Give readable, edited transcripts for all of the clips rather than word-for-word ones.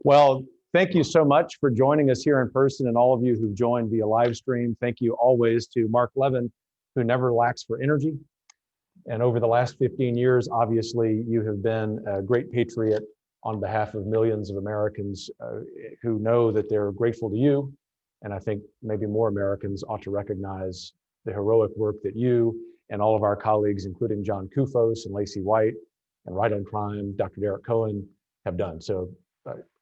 Well, thank you so much for joining us here in person, and all of you who've joined via live stream. Thank you always to Mark Levin, who never lacks for energy. And over the last 15 years, obviously, you have been a great patriot on behalf of millions of Americans who know that they're grateful to you. And I think maybe more Americans ought to recognize the heroic work that you and all of our colleagues, including John Kufos and Lacey White and Right on Crime, Dr. Derek Cohen, have done. So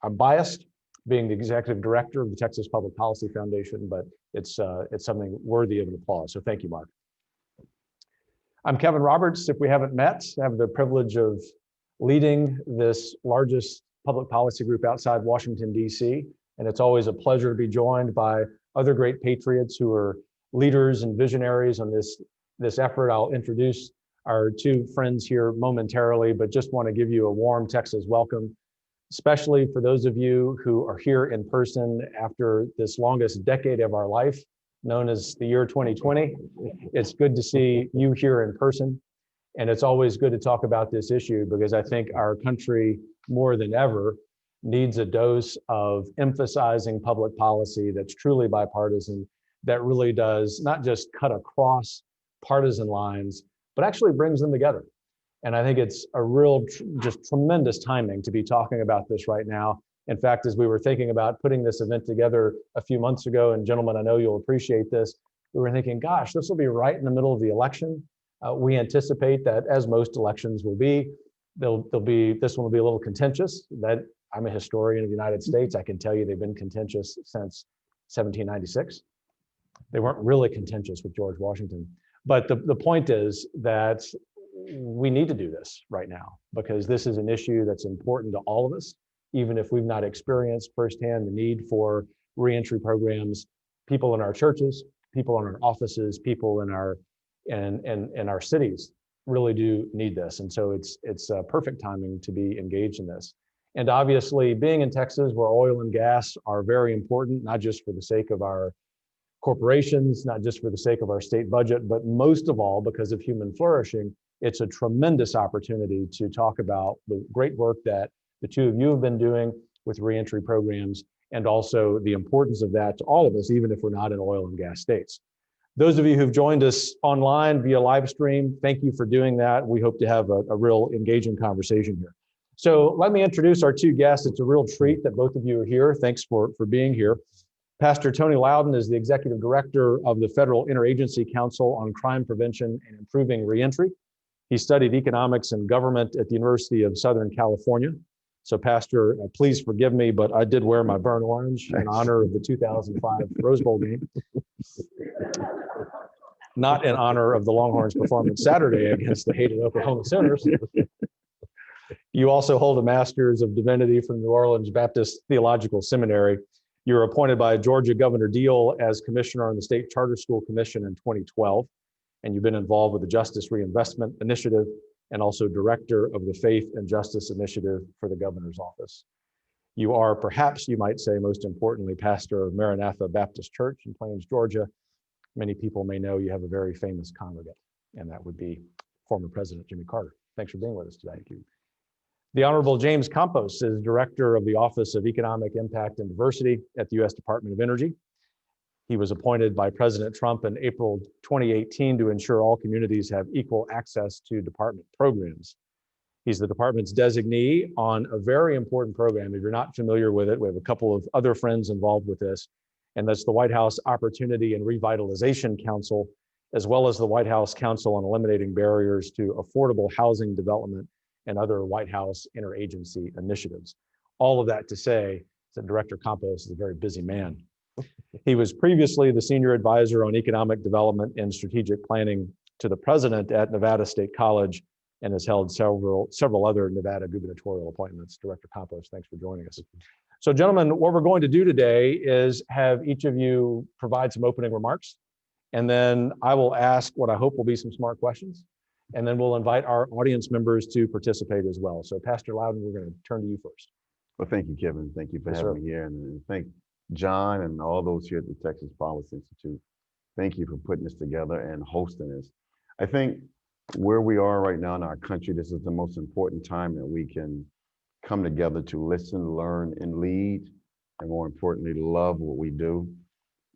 I'm biased being the executive director of the Texas Public Policy Foundation, but it's something worthy of an applause. So thank you, Mark. I'm Kevin Roberts. If we haven't met, I have the privilege of leading this largest public policy group outside Washington, D.C. And it's always a pleasure to be joined by other great patriots who are leaders and visionaries on this effort. I'll introduce our two friends here momentarily, but just want to give you a warm Texas welcome, especially for those of you who are here in person after this longest decade of our life, known as the year 2020. It's good to see you here in person. And it's always good to talk about this issue because I think our country, more than ever, needs a dose of emphasizing public policy that's truly bipartisan, that really does not just cut across partisan lines, but actually brings them together. And I think it's a real, just tremendous timing to be talking about this right now. In fact, as we were thinking about putting this event together a few months ago, and gentlemen, I know you'll appreciate this, we were thinking, gosh, this will be right in the middle of the election. We anticipate that, as most elections will be, this one will be a little contentious. That I'm a historian of the United States. I can tell you they've been contentious since 1796. They weren't really contentious with George Washington. But the point is that we need to do this right now because this is an issue that's important to all of us, even if we've not experienced firsthand the need for reentry programs. People in our churches, people in our offices, people in our cities really do need this. And so it's perfect timing to be engaged in this. And obviously, being in Texas, where oil and gas are very important, not just for the sake of our corporations, not just for the sake of our state budget, but most of all because of human flourishing, it's a tremendous opportunity to talk about the great work that the two of you have been doing with reentry programs, and also the importance of that to all of us, even if we're not in oil and gas states. Those of you who've joined us online via live stream, thank you for doing that. We hope to have a real engaging conversation here. So let me introduce our two guests. It's a real treat that both of you are here. Thanks for being here. Pastor Tony Lowden is the Executive Director of the Federal Interagency Council on Crime Prevention and Improving Reentry. He studied economics and government at the University of Southern California. So Pastor, please forgive me, but I did wear my burnt orange in honor of the 2005 Rose Bowl game. Not in honor of the Longhorns' performance Saturday against the hated Oklahoma Sooners. You also hold a Master's of Divinity from New Orleans Baptist Theological Seminary. You were appointed by Georgia Governor Deal as commissioner on the State Charter School Commission in 2012, and you've been involved with the Justice Reinvestment Initiative and also director of the Faith and Justice Initiative for the governor's office. You are, perhaps you might say, most importantly, pastor of Maranatha Baptist Church in Plains, Georgia. Many people may know you have a very famous congregant, and that would be former President Jimmy Carter. Thanks for being with us today. Thank you. The Honorable James Campos is Director of the Office of Economic Impact and Diversity at the U.S. Department of Energy. He was appointed by President Trump in April 2018 to ensure all communities have equal access to department programs. He's the department's designee on a very important program. If you're not familiar with it, we have a couple of other friends involved with this, and that's the White House Opportunity and Revitalization Council, as well as the White House Council on Eliminating Barriers to Affordable Housing Development and other White House interagency initiatives. All of that to say that Director Campos is a very busy man. He was previously the senior advisor on economic development and strategic planning to the president at Nevada State College and has held several other Nevada gubernatorial appointments. Director Campos, thanks for joining us. So gentlemen, what we're going to do today is have each of you provide some opening remarks, and then I will ask what I hope will be some smart questions, and then we'll invite our audience members to participate as well. So Pastor Lowden, we're going to turn to you first. Well, thank you, Kevin. Thank you for having me here, and thank John and all those here at the Texas Policy Institute. Thank you for putting this together and hosting this. I think where we are right now in our country, this is the most important time that we can come together to listen, learn, and lead, and more importantly, love what we do,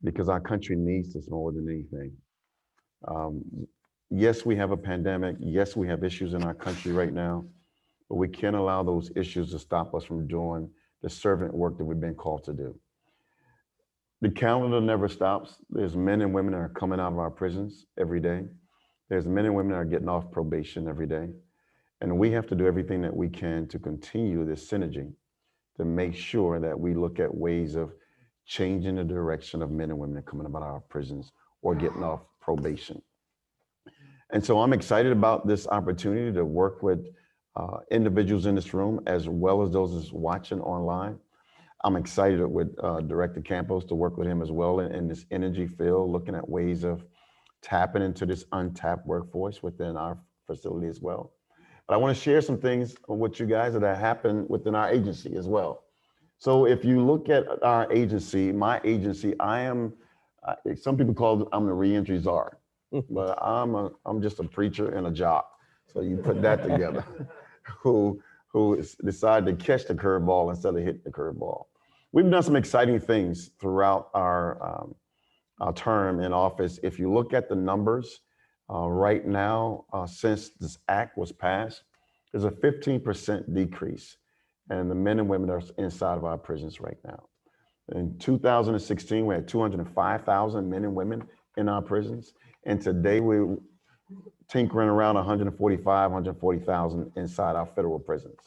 because our country needs this more than anything. Um, yes, we have a pandemic. Yes, we have issues in our country right now, but we can't allow those issues to stop us from doing the servant work that we've been called to do. The calendar never stops. There's men and women that are coming out of our prisons every day. There's men and women that are getting off probation every day. And we have to do everything that we can to continue this synergy, to make sure that we look at ways of changing the direction of men and women that are coming out of our prisons or getting off probation. And so I'm excited about this opportunity to work with individuals in this room, as well as those that's watching online. I'm excited with Director Campos to work with him as well in this energy field, looking at ways of tapping into this untapped workforce within our facility as well. But I want to share some things with you guys that have happened within our agency as well. So if you look at our agency, my agency, I am, some people call it, I'm the reentry czar, but I'm just a preacher and a jock. So you put that together, who decided to catch the curveball instead of hitting the curveball. We've done some exciting things throughout our term in office. If you look at the numbers right now, since this act was passed, there's a 15% decrease in the men and women that are inside of our prisons right now. In 2016, we had 205,000 men and women in our prisons. And today we're tinkering around 140,000 inside our federal prisons.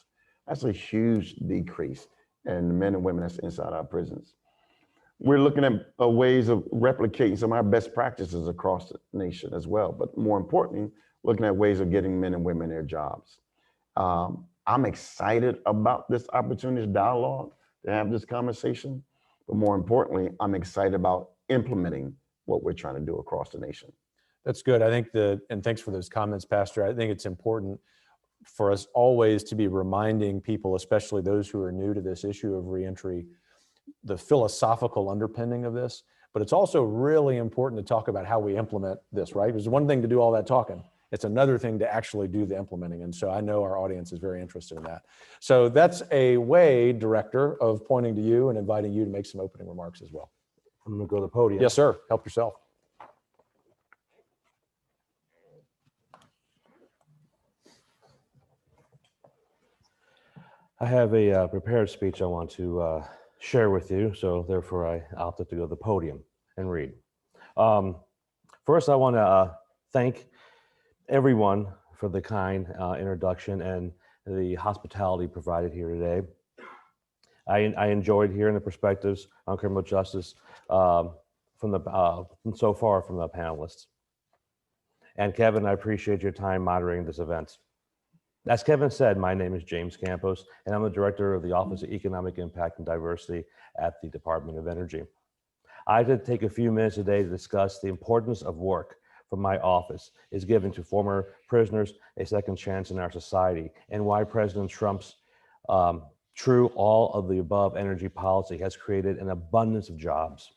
That's a huge decrease in the men and women that's inside our prisons. We're looking at ways of replicating some of our best practices across the nation as well. But more importantly, looking at ways of getting men and women their jobs. I'm excited about this opportunity, this dialogue, to have this conversation. But more importantly, I'm excited about implementing what we're trying to do across the nation. That's good. I think and thanks for those comments, Pastor. I think it's important for us always to be reminding people, especially those who are new to this issue of reentry, the philosophical underpinning of this, but it's also really important to talk about how we implement this, right? It's one thing to do all that talking. It's another thing to actually do the implementing. And so I know our audience is very interested in that. So that's a way, Director, of pointing to you and inviting you to make some opening remarks as well. I'm gonna go to the podium. Yes, sir. Help yourself. I have a prepared speech I want to share with you, so therefore I opted to go to the podium and read. First, I want to thank everyone for the kind introduction and the hospitality provided here today. I enjoyed hearing the perspectives on criminal justice so far from the panelists. And Kevin, I appreciate your time moderating this event. As Kevin said, my name is James Campos, and I'm the Director of the Office of Economic Impact and Diversity at the Department of Energy. I did take a few minutes today to discuss the importance of work from my office is giving to former prisoners a second chance in our society, and why President Trump's true all of the above energy policy has created an abundance of jobs.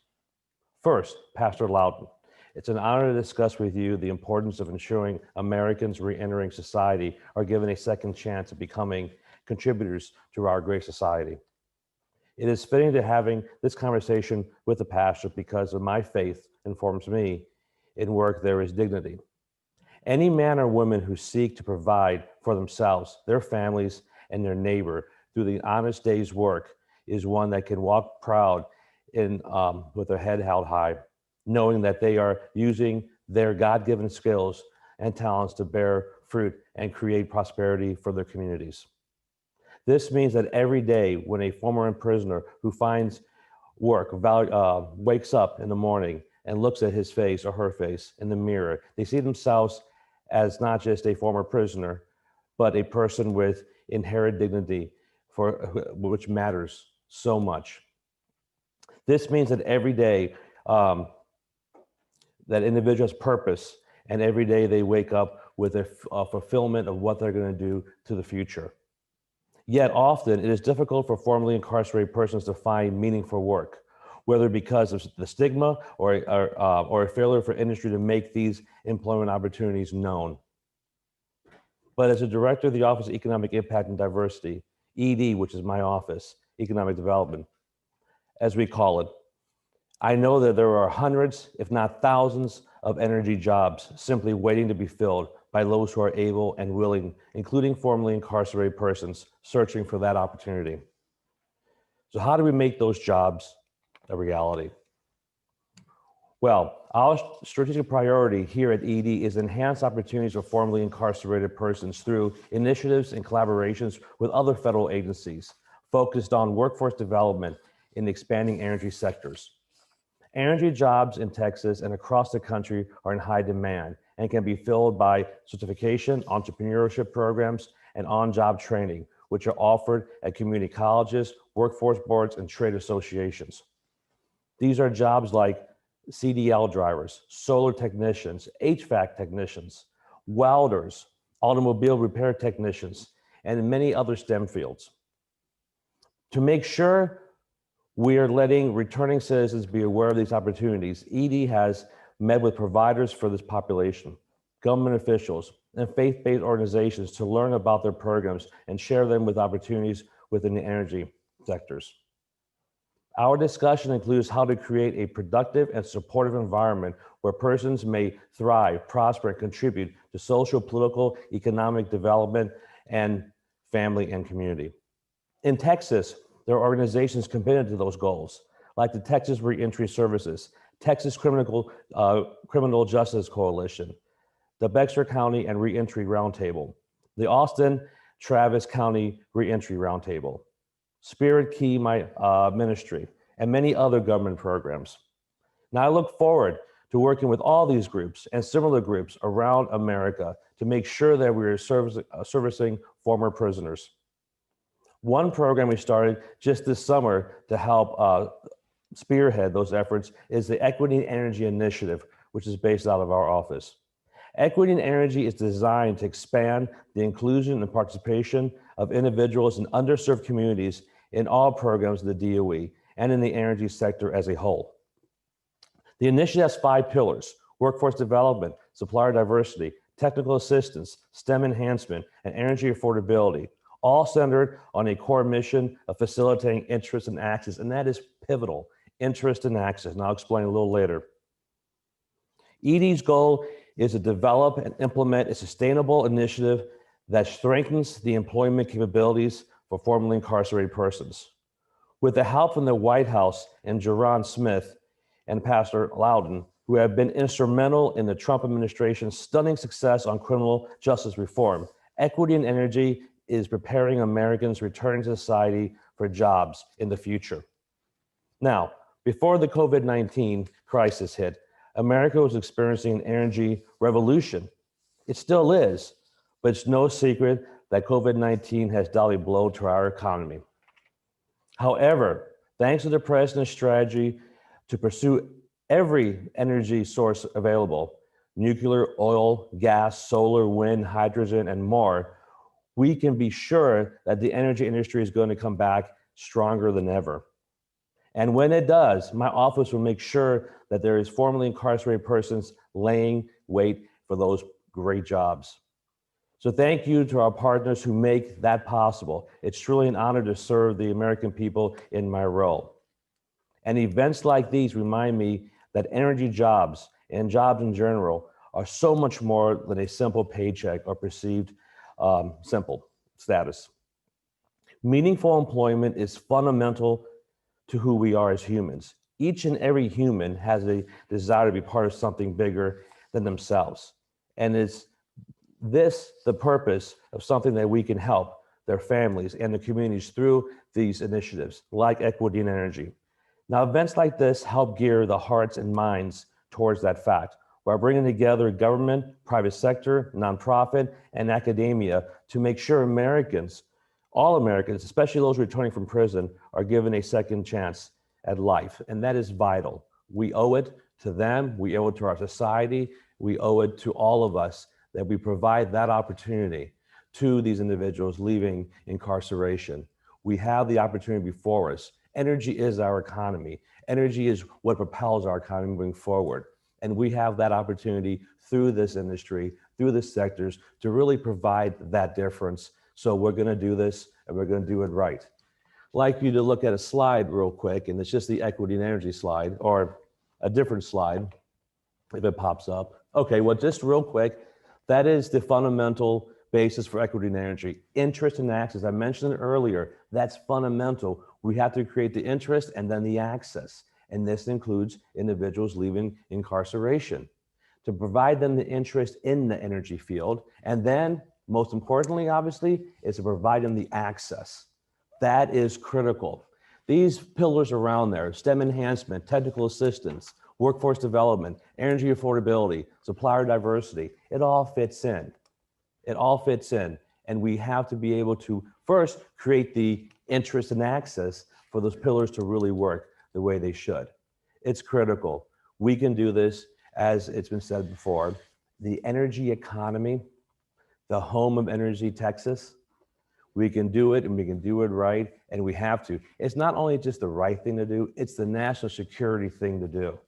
First, Pastor Lowden. It's an honor to discuss with you the importance of ensuring Americans re-entering society are given a second chance at becoming contributors to our great society. It is fitting to having this conversation with the pastor because of my faith informs me in work there is dignity. Any man or woman who seek to provide for themselves, their families, and their neighbor through the honest day's work is one that can walk proud with their head held high, knowing that they are using their God-given skills and talents to bear fruit and create prosperity for their communities. This means that every day when a former prisoner who finds work wakes up in the morning and looks at his face or her face in the mirror, they see themselves as not just a former prisoner, but a person with inherent dignity, which matters so much. This means that every day that individual has purpose, and every day they wake up with a fulfillment of what they're going to do to the future. Yet often it is difficult for formerly incarcerated persons to find meaningful work, whether because of the stigma or a failure for industry to make these employment opportunities known. But as a director of the Office of Economic Impact and Diversity, ED, which is my office, Economic Development, as we call it. I know that there are hundreds, if not thousands, of energy jobs simply waiting to be filled by those who are able and willing, including formerly incarcerated persons searching for that opportunity. So how do we make those jobs a reality? Well, our strategic priority here at ED is enhance opportunities for formerly incarcerated persons through initiatives and collaborations with other federal agencies focused on workforce development in expanding energy sectors. Energy jobs in Texas and across the country are in high demand and can be filled by certification, entrepreneurship programs, and on-job training, which are offered at community colleges, workforce boards, and trade associations. These are jobs like CDL drivers, solar technicians, HVAC technicians, welders, automobile repair technicians, and many other STEM fields. To make sure we are letting returning citizens be aware of these opportunities, ED has met with providers for this population, government officials, and faith-based organizations to learn about their programs and share them with opportunities within the energy sectors. Our discussion includes how to create a productive and supportive environment where persons may thrive, prosper, and contribute to social, political, economic development, and family and community. In Texas, there are organizations committed to those goals, like the Texas Reentry Services, Texas Criminal Justice Coalition, the Bexar County and Reentry Roundtable, the Austin-Travis County Reentry Roundtable, Spirit Key Ministry, and many other government programs. Now I look forward to working with all these groups and similar groups around America to make sure that we are servicing former prisoners. One program we started just this summer to help spearhead those efforts is the Equity and Energy Initiative, which is based out of our office. Equity and Energy is designed to expand the inclusion and participation of individuals in underserved communities in all programs of the DOE and in the energy sector as a whole. The initiative has 5 pillars: workforce development, supplier diversity, technical assistance, STEM enhancement, and energy affordability, all centered on a core mission of facilitating interest and access, and that is pivotal, interest and access, and I'll explain a little later. ED's goal is to develop and implement a sustainable initiative that strengthens the employment capabilities for formerly incarcerated persons. With the help from the White House and Jerron Smith and Pastor Lowden, who have been instrumental in the Trump administration's stunning success on criminal justice reform, Equity and Energy is preparing Americans returning to society for jobs in the future. Now, before the COVID-19 crisis hit, America was experiencing an energy revolution. It still is, but it's no secret that COVID-19 has dealt a blow to our economy. However, thanks to the president's strategy to pursue every energy source available, nuclear, oil, gas, solar, wind, hydrogen, and more, we can be sure that the energy industry is going to come back stronger than ever. And when it does, my office will make sure that there is formerly incarcerated persons laying wait for those great jobs. So thank you to our partners who make that possible. It's truly an honor to serve the American people in my role. And events like these remind me that energy jobs and jobs in general are so much more than a simple paycheck or perceived simple status. Meaningful employment is fundamental to who we are as humans. Each and every human has a desire to be part of something bigger than themselves. And it's this the purpose of something that we can help their families and the communities through these initiatives like Equity and Energy. Now, events like this help gear the hearts and minds towards that fact, by bringing together government, private sector, nonprofit, and academia to make sure Americans, all Americans, especially those returning from prison, are given a second chance at life. And that is vital. We owe it to them, we owe it to our society, we owe it to all of us that we provide that opportunity to these individuals leaving incarceration. We have the opportunity before us. Energy is our economy. Energy is what propels our economy moving forward. And we have that opportunity through this industry, through the sectors, to really provide that difference. So we're going to do this, and we're going to do it right. I'd like you to look at a slide real quick, and it's just the equity and energy slide, or a different slide, if it pops up. Okay, well, just real quick, that is the fundamental basis for equity and energy. Interest and access, I mentioned it earlier, that's fundamental. We have to create the interest and then the access. And this includes individuals leaving incarceration, to provide them the interest in the energy field. And then, most importantly, obviously, is to provide them the access. That is critical. These pillars around there, STEM enhancement, technical assistance, workforce development, energy affordability, supplier diversity, it all fits in. It all fits in. And we have to be able to first create the interest and access for those pillars to really work the way they should. It's critical. We can do this, as it's been said before, the energy economy, the home of energy, Texas. We can do it, and we can do it right, and we have to. It's not only just the right thing to do, it's the national security thing to do.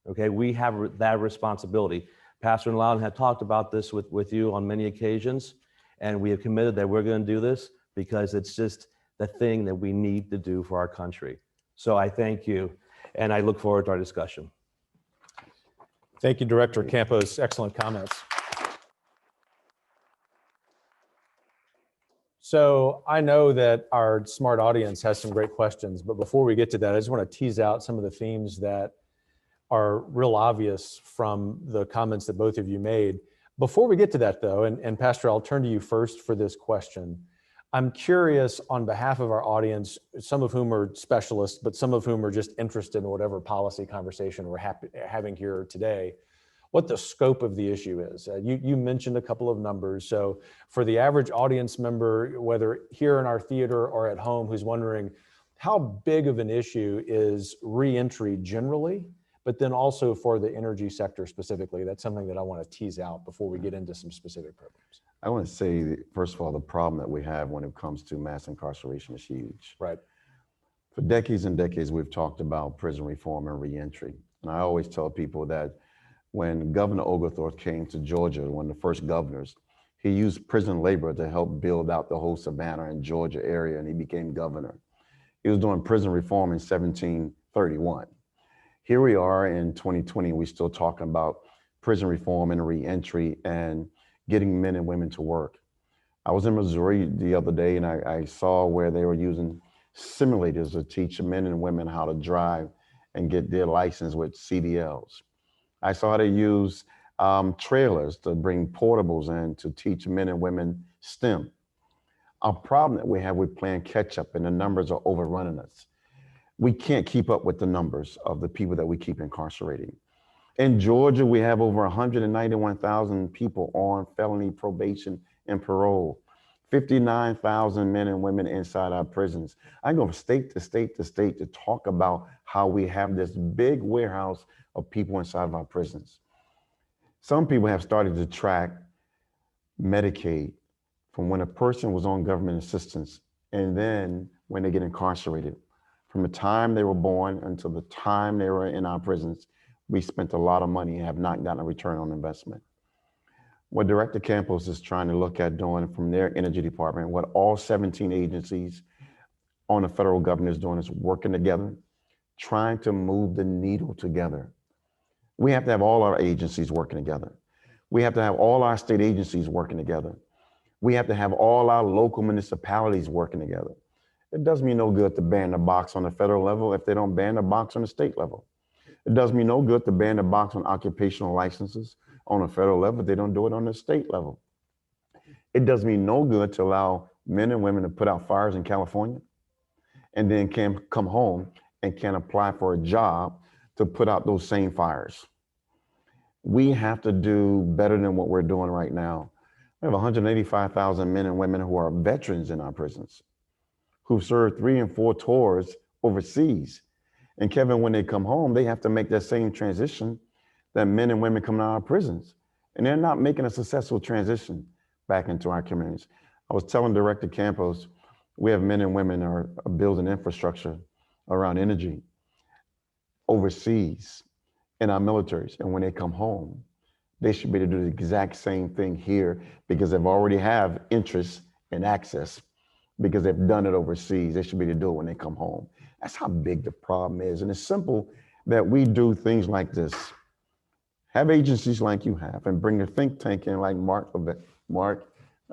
Okay, we have that responsibility. Pastor Lowden had talked about this with you on many occasions, and we have committed that we're going to do this because it's just the thing that we need to do for our country. So I thank you, and I look forward to our discussion. Thank you, Director Campos. Excellent comments. So I know that our smart audience has some great questions, but before we get to that, I just want to tease out some of the themes that are real obvious from the comments that both of you made. Before we get to that though, and Pastor, I'll turn to you first for this question. I'm curious on behalf of our audience, some of whom are specialists, but some of whom are just interested in whatever policy conversation we're having here today, what the scope of the issue is. You mentioned a couple of numbers. So for the average audience member, whether here in our theater or at home, who's wondering how big of an issue is reentry generally, but then also for the energy sector specifically, that's something that I want to tease out before we get into some specific programs. I want to say, first of all, the problem that we have when it comes to mass incarceration is huge. Right. For decades and decades, we've talked about prison reform and reentry. And I always tell people that when Governor Oglethorpe came to Georgia, one of the first governors, he used prison labor to help build out the whole Savannah and Georgia area, and he became governor. He was doing prison reform in 1731. Here we are in 2020, and we're still talking about prison reform and reentry and getting men and women to work. I was in Missouri the other day, and I saw where they were using simulators to teach men and women how to drive and get their license with CDLs. I saw how they use trailers to bring portables in to teach men and women STEM. Our problem that we have with playing catch up, and the numbers are overrunning us. We can't keep up with the numbers of the people that we keep incarcerating. In Georgia, we have over 191,000 people on felony probation and parole, 59,000 men and women inside our prisons. I go from state to state to state to talk about how we have this big warehouse of people inside of our prisons. Some people have started to track Medicaid from when a person was on government assistance and then when they get incarcerated. From the time they were born until the time they were in our prisons, we spent a lot of money and have not gotten a return on investment. What Director Campos is trying to look at doing from their energy department, what all 17 agencies on the federal government is doing, is working together, trying to move the needle together. We have to have all our agencies working together. We have to have all our state agencies working together. We have to have all our local municipalities working together. It does me no good to ban the box on the federal level if they don't ban the box on the state level. It does me no good to ban the box on occupational licenses on the federal level if they don't do it on the state level. It does me no good to allow men and women to put out fires in California and then can come home and can apply for a job to put out those same fires. We have to do better than what we're doing right now. We have 185,000 men and women who are veterans in our prisons, who served 3 and 4 tours overseas. And Kevin, when they come home, they have to make that same transition that men and women coming out of prisons. And they're not making a successful transition back into our communities. I was telling Director Campos, we have men and women who are building infrastructure around energy overseas in our militaries. And when they come home, they should be able to do the exact same thing here because they've already have interest and access. because they've done it overseas. They should be able to do it when they come home. That's how big the problem is. And it's simple that we do things like this. Have agencies like you have and bring a think tank in like Mark.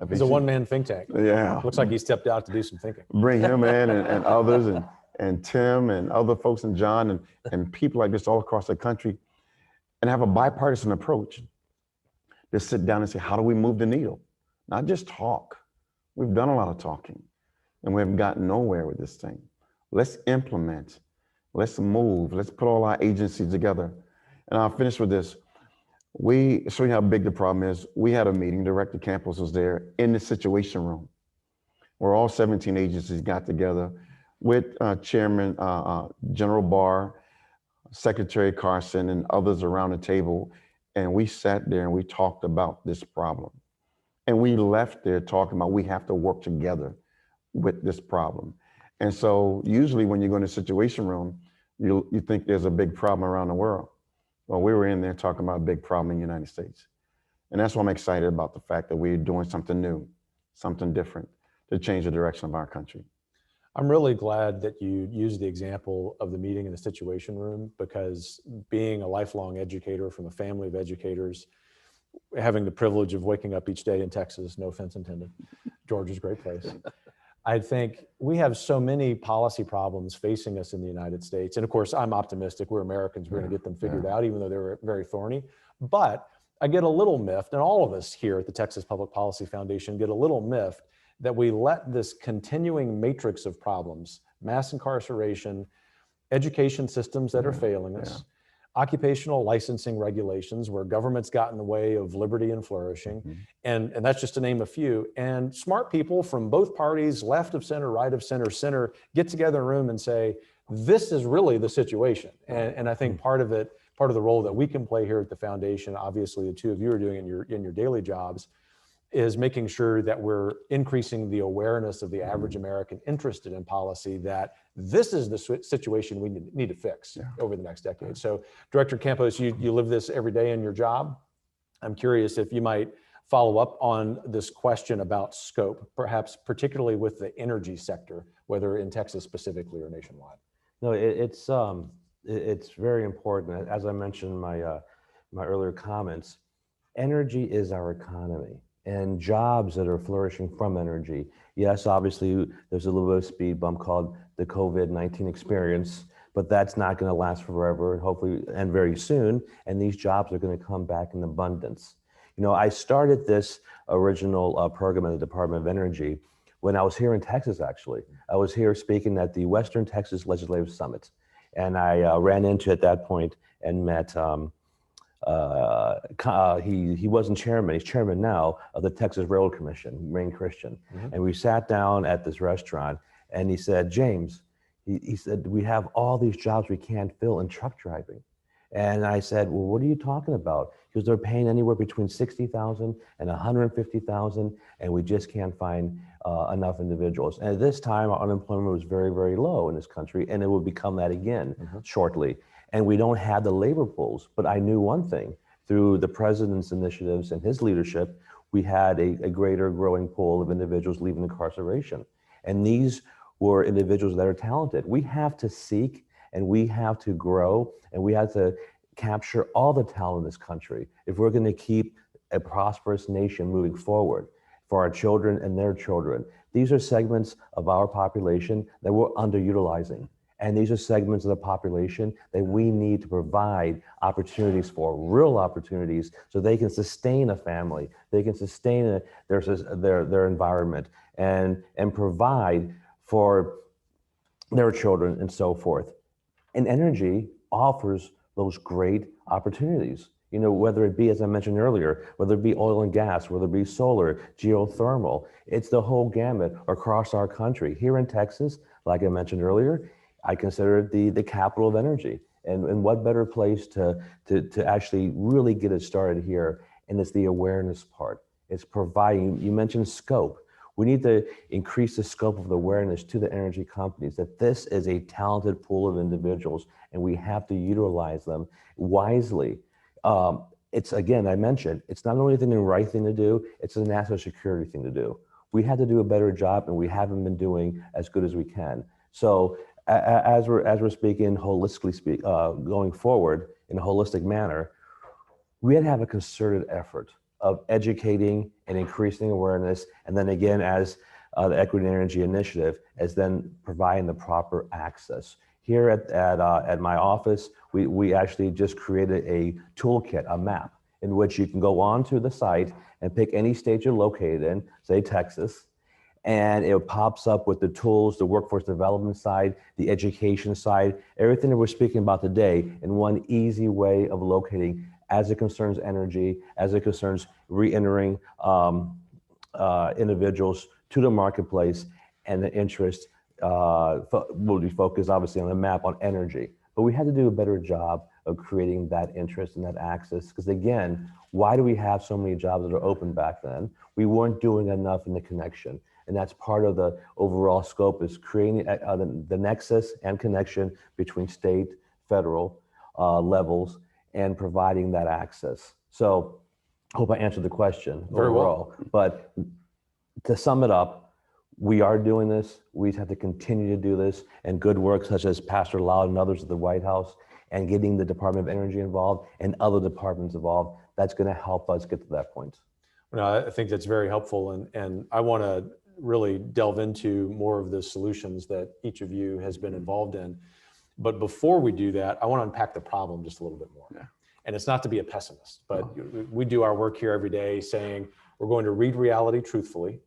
He's a one-man think tank. Yeah. Looks like he stepped out to do some thinking. Bring him in and others and Tim and other folks and John and people like this all across the country and have a bipartisan approach to sit down and say, how do we move the needle? Not just talk. We've done a lot of talking and we haven't gotten nowhere with this thing. Let's implement, let's move, let's put all our agencies together. And I'll finish with this. We show you how big the problem is. We had a meeting, Director Campos was there in the Situation Room, where all 17 agencies got together with Chairman General Barr, Secretary Carson, and others around the table. And we sat there and we talked about this problem. And we left there talking about we have to work together with this problem. And so usually when you go in the Situation Room, you think there's a big problem around the world. Well, we were in there talking about a big problem in the United States. And that's why I'm excited about the fact that we're doing something new, something different to change the direction of our country. I'm really glad that you used the example of the meeting in the Situation Room, because being a lifelong educator from a family of educators, having the privilege of waking up each day in Texas, no offense intended, Georgia's a great place. I think we have so many policy problems facing us in the United States. And of course, I'm optimistic. We're Americans. We're going to get them figured out, even though they're very thorny. But I get a little miffed, and all of us here at the Texas Public Policy Foundation get a little miffed that we let this continuing matrix of problems, mass incarceration, education systems that are failing us, occupational licensing regulations where government's got in the way of liberty and flourishing. And that's just to name a few. And smart people from both parties, left of center, right of center, get together in a room and say, this is really the situation. And I think part of the role that we can play here at the foundation, obviously the two of you are doing in your daily jobs, is making sure that we're increasing the awareness of the average American interested in policy that this is the situation we need to fix over the next decade. So Director Campos, you live this every day in your job. I'm curious if you might follow up on this question about scope, perhaps particularly with the energy sector, whether in Texas specifically or nationwide. No, it's very important. As I mentioned in my earlier comments, energy is our economy. And jobs that are flourishing from energy. Yes, obviously, there's a little bit of speed bump called the COVID-19 experience, but that's not going to last forever, hopefully, and very soon. And these jobs are going to come back in abundance. You know, I started this original program in the Department of Energy when I was here in Texas, actually. I was here speaking at the Western Texas Legislative Summit. And I ran into at that point and met he wasn't chairman, he's chairman now of the Texas Railroad Commission, Rain Christian. And we sat down at this restaurant and he said, James, he said, we have all these jobs we can't fill in truck driving. And I said, well, what are you talking about? Because they're paying anywhere between $60,000 and $150,000, and we just can't find enough individuals. And at this time, our unemployment was very, very low in this country, and it will become that again shortly. And we don't have the labor pools. But I knew one thing, through the president's initiatives and his leadership, we had a greater growing pool of individuals leaving incarceration. And these were individuals that are talented. We have to seek and we have to grow and we have to capture all the talent in this country if we're going to keep a prosperous nation moving forward for our children and their children. These are segments of our population that we're underutilizing. And these are segments of the population that we need to provide opportunities for, real opportunities, so they can sustain a family, they can sustain their environment and provide for their children and so forth. And energy offers those great opportunities. You know, whether it be, as I mentioned earlier, whether it be oil and gas, whether it be solar, geothermal, it's the whole gamut across our country. Here in Texas, like I mentioned earlier, I consider it the capital of energy. And what better place to actually really get it started here? And it's the awareness part. It's providing, you mentioned scope. We need to increase the scope of the awareness to the energy companies that this is a talented pool of individuals and we have to utilize them wisely. It's, again, I mentioned, it's not only the right thing to do, it's a national security thing to do. we had to do a better job, and we haven't been doing as good as we can. So as we're speaking holistically, going forward in a holistic manner, we had to have a concerted effort of educating and increasing awareness, and then again, as the Equity and Energy Initiative, as then providing the proper access. Here at my office, we actually just created a toolkit, a map, in which you can go onto the site and pick any state you're located in, say Texas, and it pops up with the tools, the workforce development side, the education side, everything that we're speaking about today in one easy way of locating as it concerns energy, as it concerns re-entering individuals to the marketplace, and the interest will be focused obviously on the map on energy. But we had to do a better job of creating that interest and that access, because again, why do we have so many jobs that are open back then? We weren't doing enough in the connection. And that's part of the overall scope, is creating the nexus and connection between state, federal levels, and providing that access. So hope I answered the question Very overall. well. But to sum it up, we are doing this. We have to continue to do this, and good work such as Pastor Lowden and others at the White House, and getting the Department of Energy involved and other departments involved, that's going to help us get to that point. Well, I think that's very helpful, and I want to really delve into more of the solutions that each of you has been involved in. But before we do that, I want to unpack the problem just a little bit more. Yeah. And it's not to be a pessimist, but we do our work here every day saying we're going to read reality truthfully,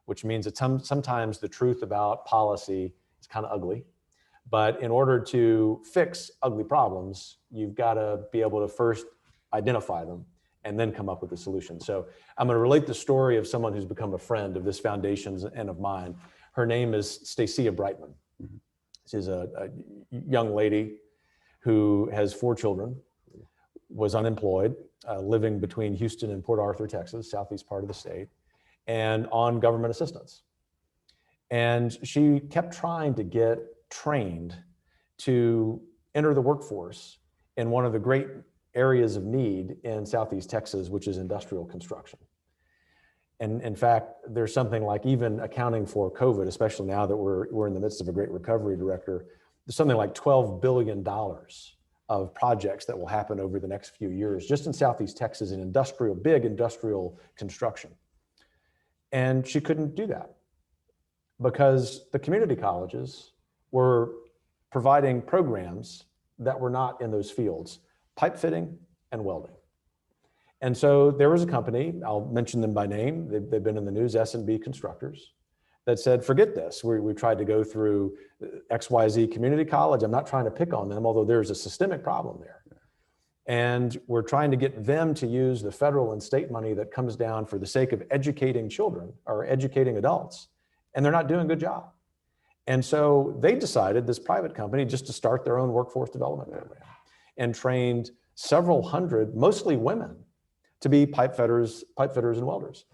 which means that sometimes the truth about policy is kind of ugly. But in order to fix ugly problems, you've got to be able to first identify them and then come up with a solution. So I'm going to relate the story of someone who's become a friend of this foundation's and of mine. Her name is Stacia Brightman. She's a young lady who has 4 children, was unemployed, living between Houston and Port Arthur, Texas, southeast part of the state, and on government assistance. And she kept trying to get trained to enter the workforce in one of the great areas of need in Southeast Texas, which is industrial construction. And in fact, there's something like, even accounting for COVID, especially now that we're in the midst of a great recovery, Director, there's something like $12 billion of projects that will happen over the next few years, just in Southeast Texas in big industrial construction. And she couldn't do that because the community colleges were providing programs that were not in those fields: pipe fitting and welding. And so there was a company, I'll mention them by name, they've been in the news, S&B Constructors, that said, forget this. We tried to go through XYZ Community College. I'm not trying to pick on them, although there's a systemic problem there. And we're trying to get them to use the federal and state money that comes down for the sake of educating children or educating adults, and they're not doing a good job. And so they decided, this private company, just to start their own workforce development program, and trained several hundred, mostly women, to be pipe fitters and welders.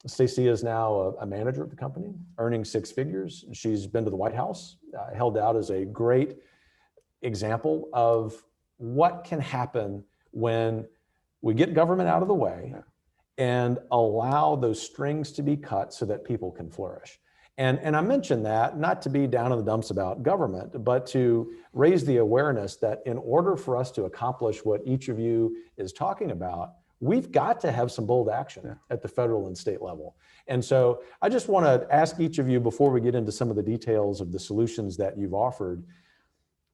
Stacia is now a manager at the company, earning 6 figures. She's been to the White House, held out as a great example of what can happen when we get government out of the way and allow those strings to be cut so that people can flourish. And I mention that not to be down in the dumps about government, but to raise the awareness that in order for us to accomplish what each of you is talking about, we've got to have some bold action at the federal and state level. And so I just want to ask each of you, before we get into some of the details of the solutions that you've offered,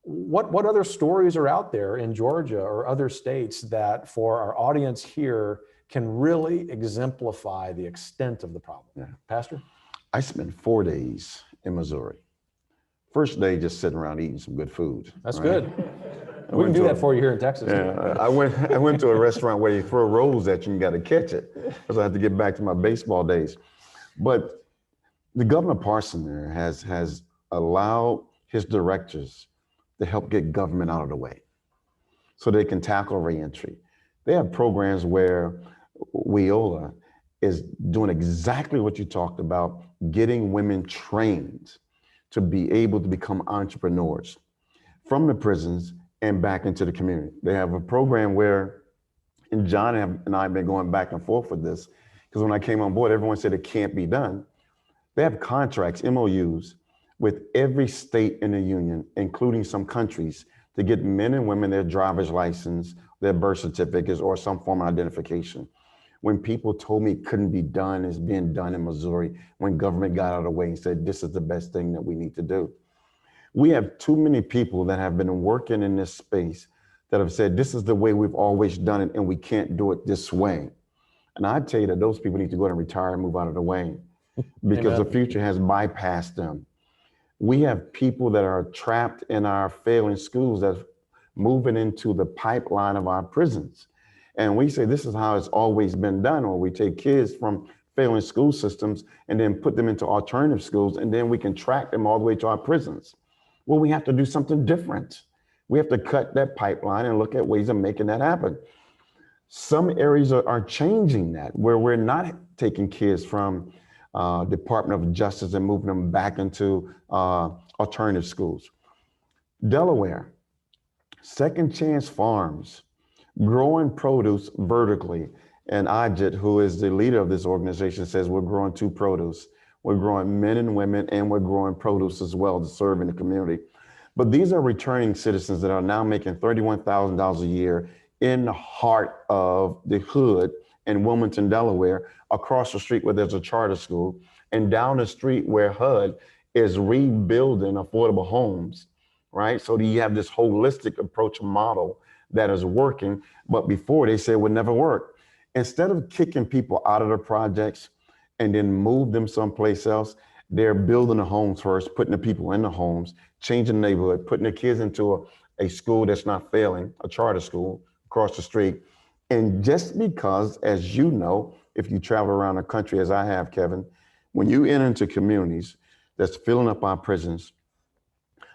what other stories are out there in Georgia or other states that, for our audience here, can really exemplify the extent of the problem? Pastor? I spent 4 days in Missouri. First day, just sitting around eating some good food. That's good. We can do that for you here in Texas. Yeah, I went to a restaurant where you throw rolls at you and you got to catch it, because I had to get back to my baseball days. But the Governor Parson there has allowed his directors to help get government out of the way so they can tackle reentry. They have programs where WIOLA is doing exactly what you talked about, getting women trained to be able to become entrepreneurs from the prisons and back into the community. They have a program where, and John and I have been going back and forth with this, because when I came on board, everyone said it can't be done. They have contracts, MOUs, with every state in the union, including some countries, to get men and women their driver's license, their birth certificates, or some form of identification. When people told me it couldn't be done, it's being done in Missouri, when government got out of the way and said, this is the best thing that we need to do. We have too many people that have been working in this space that have said, this is the way we've always done it, and we can't do it this way. And I tell you that those people need to go and retire and move out of the way, because Amen. the future has bypassed them. We have people that are trapped in our failing schools that's moving into the pipeline of our prisons. And we say this is how it's always been done, or we take kids from failing school systems and then put them into alternative schools, and then we can track them all the way to our prisons. Well, we have to do something different. We have to cut that pipeline and look at ways of making that happen. Some areas are changing that, where we're not taking kids from Department of Justice and moving them back into alternative schools. Delaware, Second Chance Farms, growing produce vertically. And Ajit, who is the leader of this organization, says we're growing two produce. We're growing men and women, and we're growing produce as well to serve in the community. But these are returning citizens that are now making $31,000 a year in the heart of the hood in Wilmington, Delaware, across the street where there's a charter school, and down the street where HUD is rebuilding affordable homes, right? So you have this holistic approach model that is working, but before they said it would never work. Instead of kicking people out of the projects and then move them someplace else, they're building the homes first, putting the people in the homes, changing the neighborhood, putting the kids into a school that's not failing, a charter school across the street. And just because, as you know, if you travel around the country, as I have, Kevin, when you enter into communities that's filling up our prisons,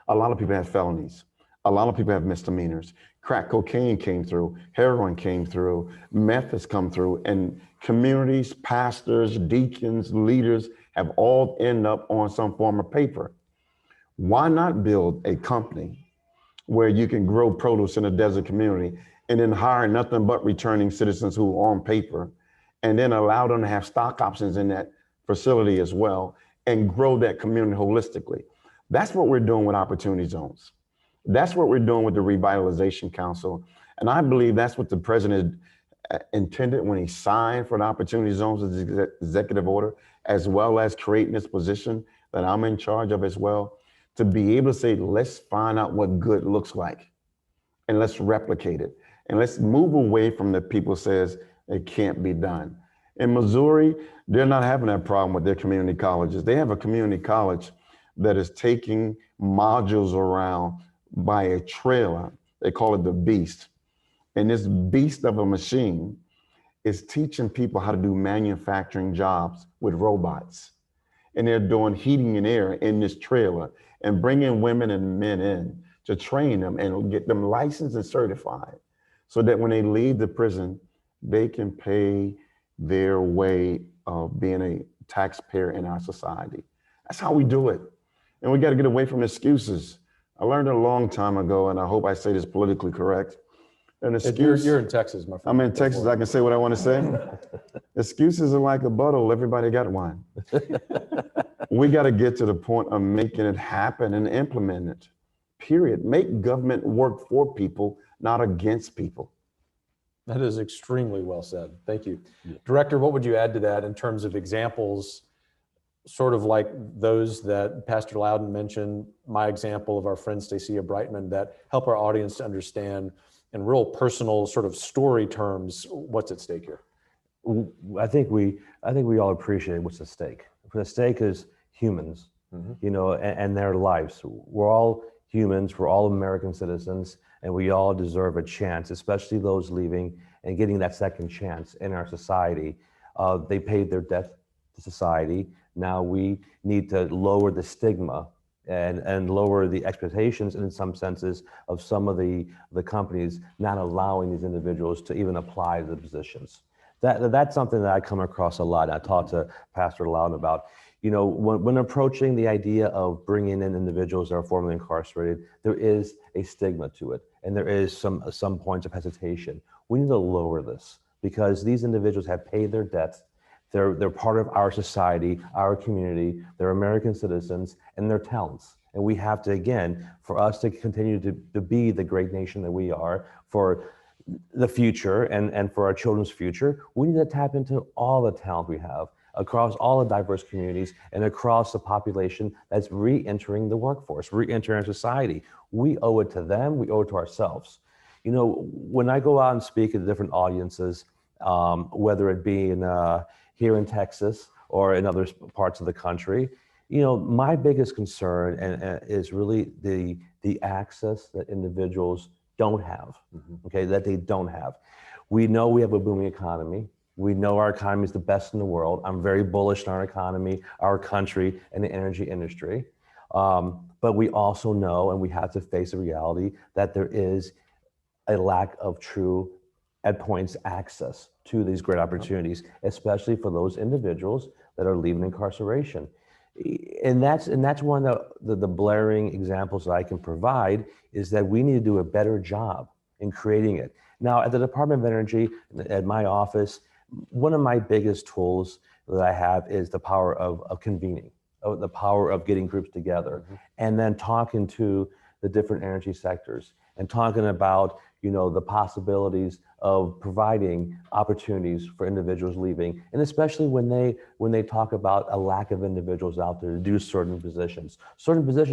a lot of people have felonies. A lot of people have misdemeanors. Crack cocaine came through, heroin came through, meth has come through, and communities, pastors, deacons, leaders have all ended up on some form of paper. Why not build a company where you can grow produce in a desert community and then hire nothing but returning citizens who are on paper, and then allow them to have stock options in that facility as well, and grow that community holistically? That's what we're doing with Opportunity Zones. That's what we're doing with the Revitalization Council. And I believe that's what the president intended when he signed for the Opportunity Zones as the executive order, as well as creating this position that I'm in charge of as well, to be able to say, let's find out what good looks like and let's replicate it. And let's move away from the people says it can't be done. In Missouri, they're not having that problem with their community colleges. They have a community college that is taking modules around by a trailer. They call it the Beast. And this beast of a machine is teaching people how to do manufacturing jobs with robots. And they're doing heating and air in this trailer and bringing women and men in to train them and get them licensed and certified so that when they leave the prison, they can pay their way of being a taxpayer in our society. That's how we do it. And we got to get away from excuses. I learned a long time ago, and I hope I say this politically correct. An excuse, You're in Texas, my friend. I'm in Texas, I can say what I want to say. Excuses are like a bottle, everybody got one. We got to get to the point of making it happen and implement it, period. Make government work for people, not against people. That is extremely well said. Thank you. Yeah. Director, what would you add to that in terms of examples, sort of like those that Pastor Lowden mentioned, my example of our friend Stacia Brightman, that help our audience to understand in real personal sort of story terms what's at stake here? I think we all appreciate what's at stake. The stake is humans, you know, and their lives. We're all humans, we're all American citizens, and we all deserve a chance, especially those leaving and getting that second chance in our society. They paid their debt to society. Now we need to lower the stigma and lower the expectations, and in some senses, of some of the companies not allowing these individuals to even apply to the positions. That's something that I come across a lot. I talked to Pastor Lowden about, you know, when approaching the idea of bringing in individuals that are formerly incarcerated, there is a stigma to it, and there is some points of hesitation. We need to lower this because these individuals have paid their debts. They're part of our society, our community, they're American citizens, and they're talents. And we have to, again, for us to continue to be the great nation that we are, for the future and for our children's future, we need to tap into all the talent we have across all the diverse communities and across the population that's re-entering the workforce, re-entering society. We owe it to them, we owe it to ourselves. You know, when I go out and speak at different audiences, whether it be here in Texas or in other parts of the country, you know, my biggest concern is really the access that individuals don't have, okay, that they don't have. We know we have a booming economy. We know our economy is the best in the world. I'm very bullish on our economy, our country, and the energy industry. But we also know, and we have to face the reality, that there is a lack of true, at points, access to these great opportunities, especially for those individuals that are leaving incarceration. And that's one of the blaring examples that I can provide, is that we need to do a better job in creating it. Now, at the Department of Energy, at my office, one of my biggest tools that I have is the power of convening, the power of getting groups together, and then talking to the different energy sectors and talking about, you know, the possibilities of providing opportunities for individuals leaving, and especially when they talk about a lack of individuals out there to do certain positions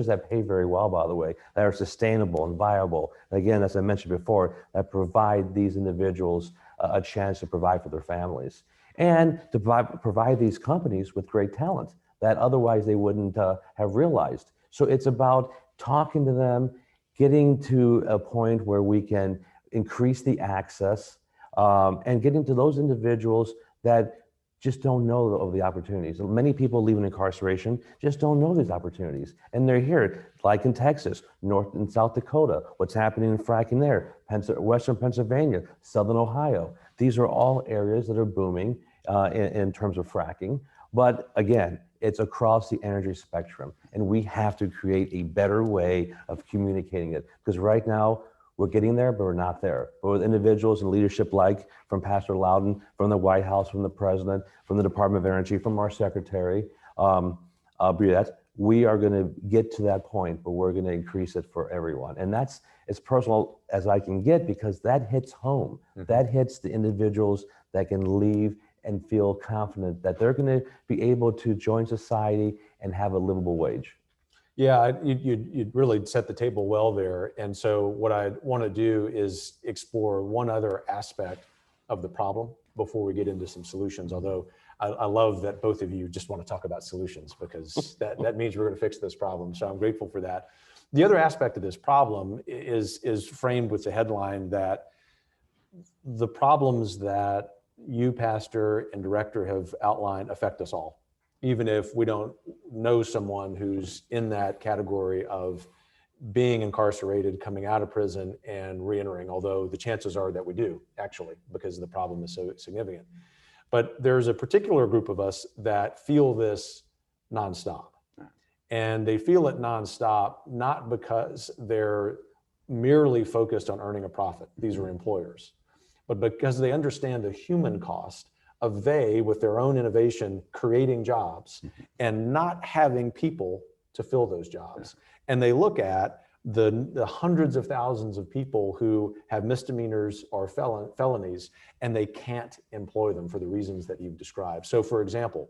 that pay very well, by the way, that are sustainable and viable. And again, as I mentioned before, that provide these individuals a chance to provide for their families, and to provide these companies with great talent that otherwise they wouldn't have realized. So it's about talking to them, getting to a point where we can increase the access, and getting to those individuals that just don't know of the opportunities. Many people leaving incarceration just don't know these opportunities. And they're here, like in Texas, North and South Dakota, what's happening in fracking there, Western Pennsylvania, Southern Ohio. These are all areas that are booming in terms of fracking. But again, it's across the energy spectrum, and we have to create a better way of communicating it. Because right now, we're getting there, but we're not there. But with individuals and leadership like from Pastor Lowden, from the White House, from the President, from the Department of Energy, from our Secretary, Briette, we are gonna get to that point, but we're gonna increase it for everyone. And that's as personal as I can get, because that hits home. That hits the individuals that can leave and feel confident that they're gonna be able to join society and have a livable wage. Yeah, you'd really set the table well there. And so what I want to do is explore one other aspect of the problem before we get into some solutions. Although I love that both of you just want to talk about solutions, because that means we're going to fix this problem. So I'm grateful for that. The other aspect of this problem is framed with the headline that the problems that you, Pastor, and Director have outlined affect us all, even if we don't know someone who's in that category of being incarcerated, coming out of prison, and reentering, although the chances are that we do, actually, because the problem is so significant. But there's a particular group of us that feel this nonstop. And they feel it nonstop, not because they're merely focused on earning a profit. These are employers. But because they understand the human cost of with their own innovation, creating jobs and not having people to fill those jobs. And they look at the hundreds of thousands of people who have misdemeanors or felonies, and they can't employ them for the reasons that you've described. So for example,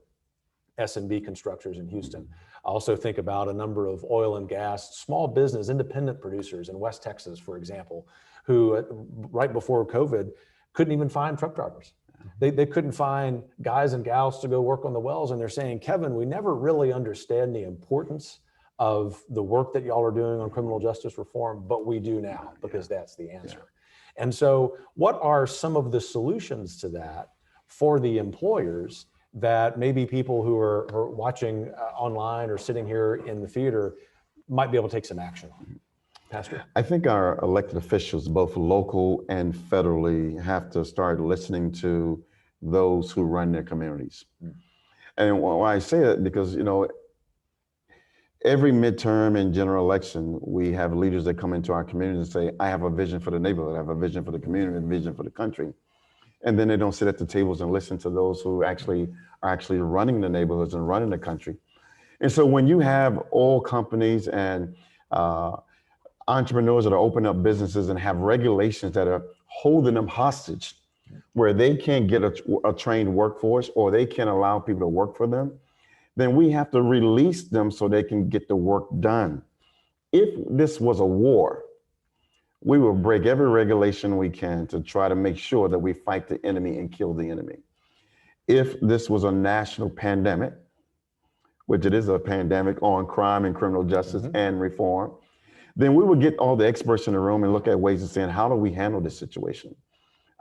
S&B constructors in Houston. I also think about a number of oil and gas, small business, independent producers in West Texas, for example, who right before COVID couldn't even find truck drivers. They couldn't find guys and gals to go work on the wells. And they're saying, Kevin, we never really understand the importance of the work that y'all are doing on criminal justice reform, but we do now, because that's the answer. And so what are some of the solutions to that for the employers that maybe people who are watching online or sitting here in the theater might be able to take some action on? Pastor? I think our elected officials, both local and federally, have to start listening to those who run their communities. And why I say that, because, you know, every midterm and general election, we have leaders that come into our community and say, I have a vision for the neighborhood, I have a vision for the community, a vision for the country. And then they don't sit at the tables and listen to those who are actually running the neighborhoods and running the country. And so when you have oil companies and entrepreneurs that are opening up businesses and have regulations that are holding them hostage, where they can't get a trained workforce or they can't allow people to work for them, then we have to release them so they can get the work done. If this was a war, we will break every regulation we can to try to make sure that we fight the enemy and kill the enemy. If this was a national pandemic, which it is a pandemic on crime and criminal justice and reform, then we would get all the experts in the room and look at ways of saying, how do we handle this situation?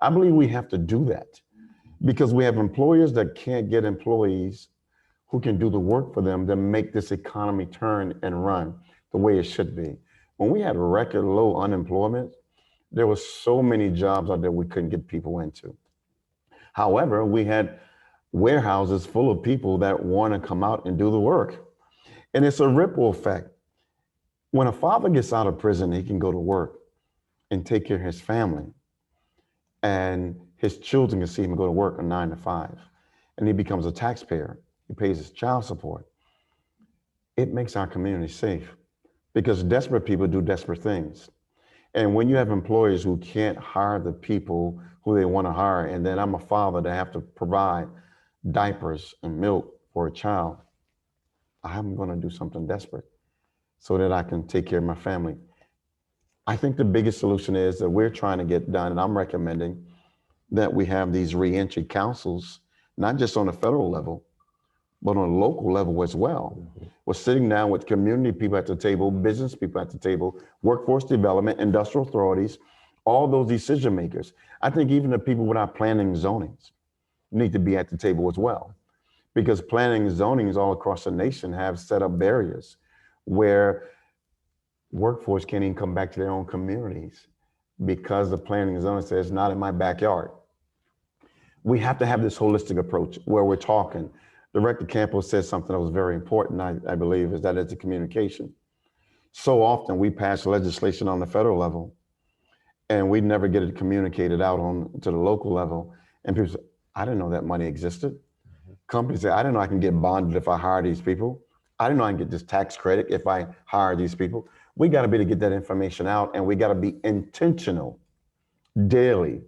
I believe we have to do that because we have employers that can't get employees who can do the work for them to make this economy turn and run the way it should be. When we had record low unemployment, there were so many jobs out there we couldn't get people into. However, we had warehouses full of people that want to come out and do the work. And it's a ripple effect. When a father gets out of prison, he can go to work and take care of his family. And his children can see him go to work a 9 to 5. And he becomes a taxpayer. He pays his child support. It makes our community safe because desperate people do desperate things. And when you have employers who can't hire the people who they want to hire, and then I'm a father that have to provide diapers and milk for a child, I'm going to do something desperate so that I can take care of my family. I think the biggest solution is that we're trying to get done, and I'm recommending that we have these reentry councils, not just on the federal level, but on a local level as well. We're sitting down with community people at the table, business people at the table, workforce development, industrial authorities, all those decision makers. I think even the people without planning and zonings need to be at the table as well, because planning and zonings all across the nation have set up barriers where workforce can't even come back to their own communities because the planning and zoning says not in my backyard. We have to have this holistic approach where we're talking. Director Campos said something that was very important, I believe, is that it's a communication. So often we pass legislation on the federal level and we never get it communicated out to the local level. And people say, I didn't know that money existed. Companies say, I didn't know I can get bonded if I hire these people. I didn't know I can get this tax credit if I hire these people. We got to be able to get that information out, and we got to be intentional daily,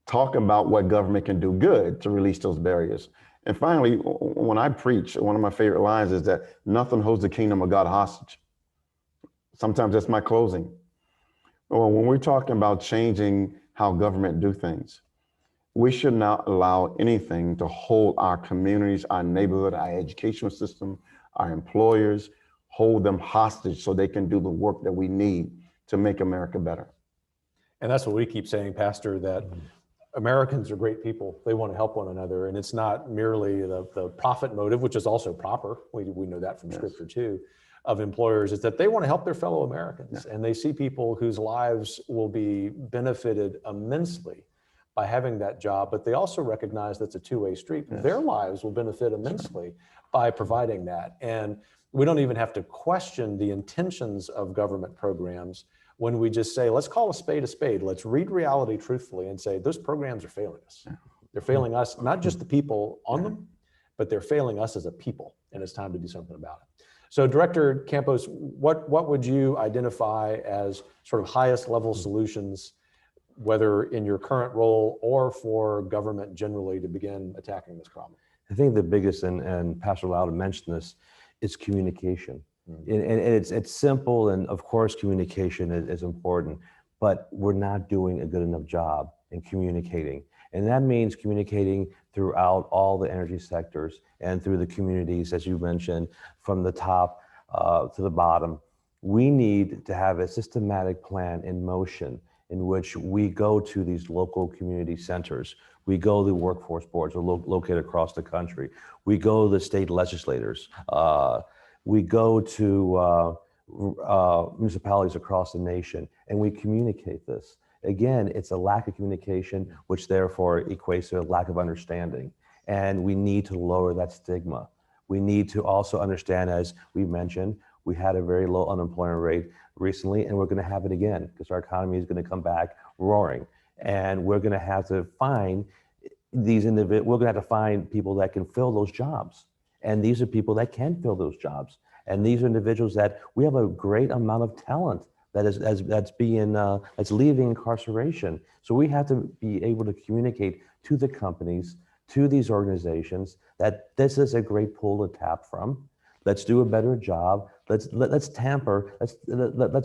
talk about what government can do good to release those barriers. And finally, when I preach, one of my favorite lines is that nothing holds the kingdom of God hostage. Sometimes that's my closing. Well, when we're talking about changing how government do things, we should not allow anything to hold our communities, our neighborhood, our educational system, our employers, hold them hostage so they can do the work that we need to make America better. And that's what we keep saying, Pastor, that Americans are great people. They want to help one another. And it's not merely the profit motive, which is also proper. We know that from Scripture too, of employers, is that they want to help their fellow Americans. And they see people whose lives will be benefited immensely by having that job, but they also recognize that's a two-way street. Their lives will benefit immensely by providing that. And we don't even have to question the intentions of government programs when we just say, let's call a spade a spade. Let's read reality truthfully and say, those programs are failing us. They're failing us, not just the people on them, but they're failing us as a people, and it's time to do something about it. So Director Campos, what would you identify as sort of highest level solutions, whether in your current role or for government generally, to begin attacking this problem? I think the biggest, and Pastor Lowden mentioned this, is communication. And it's simple, and of course communication is important, but we're not doing a good enough job in communicating. And that means communicating throughout all the energy sectors and through the communities, as you mentioned, from the top to the bottom. We need to have a systematic plan in motion in which we go to these local community centers. We go to the workforce boards located across the country. We go to the state legislators. We go to municipalities across the nation, and we communicate this. Again, it's a lack of communication, which therefore equates to a lack of understanding. And we need to lower that stigma. We need to also understand, as we mentioned, we had a very low unemployment rate recently, and we're going to have it again because our economy is going to come back roaring. And we're going to have to find these individuals, we're going to have to find people that can fill those jobs. And these are people that can fill those jobs. And these are individuals that we have a great amount of talent that's leaving incarceration. So we have to be able to communicate to the companies, to these organizations, that this is a great pool to tap from. Let's do a better job. Let's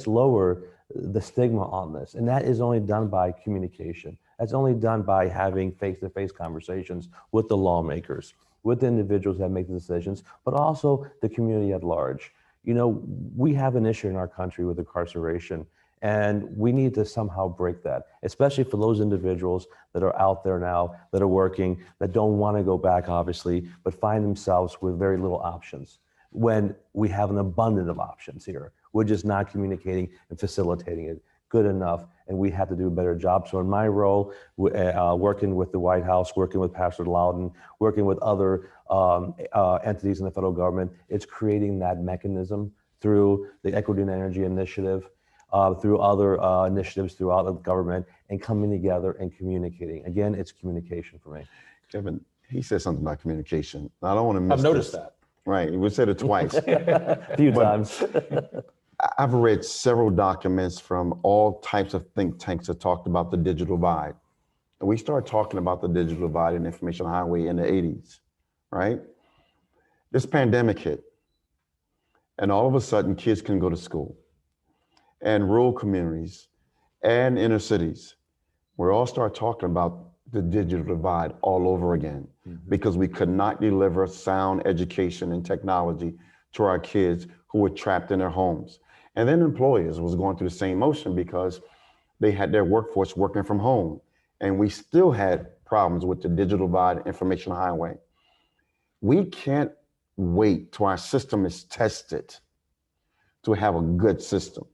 lower the stigma on this. And that is only done by communication. That's only done by having face-to-face conversations with the lawmakers, with the individuals that make the decisions, but also the community at large. You know, we have an issue in our country with incarceration, and we need to somehow break that, especially for those individuals that are out there now, that are working, that don't want to go back, obviously, but find themselves with very little options when we have an abundance of options here. We're just not communicating and facilitating it good enough, and we have to do a better job. So in my role, working with the White House, working with Pastor Lowden, working with other entities in the federal government, it's creating that mechanism through the Equity and Energy Initiative, through other initiatives throughout the government, and coming together and communicating. Again, it's communication for me. Kevin, he said something about communication. I don't want to miss I've noticed this. that. Right, we said it twice. A few times. I've read several documents from all types of think tanks that talked about the digital divide. And we started talking about the digital divide and information highway in the 80s, right? This pandemic hit, and all of a sudden kids can go to school, and rural communities and inner cities. We all start talking about the digital divide all over again, because we could not deliver sound education and technology to our kids who were trapped in their homes. And then employers was going through the same motion because they had their workforce working from home. And we still had problems with the digital divide information highway. We can't wait till our system is tested to have a good system.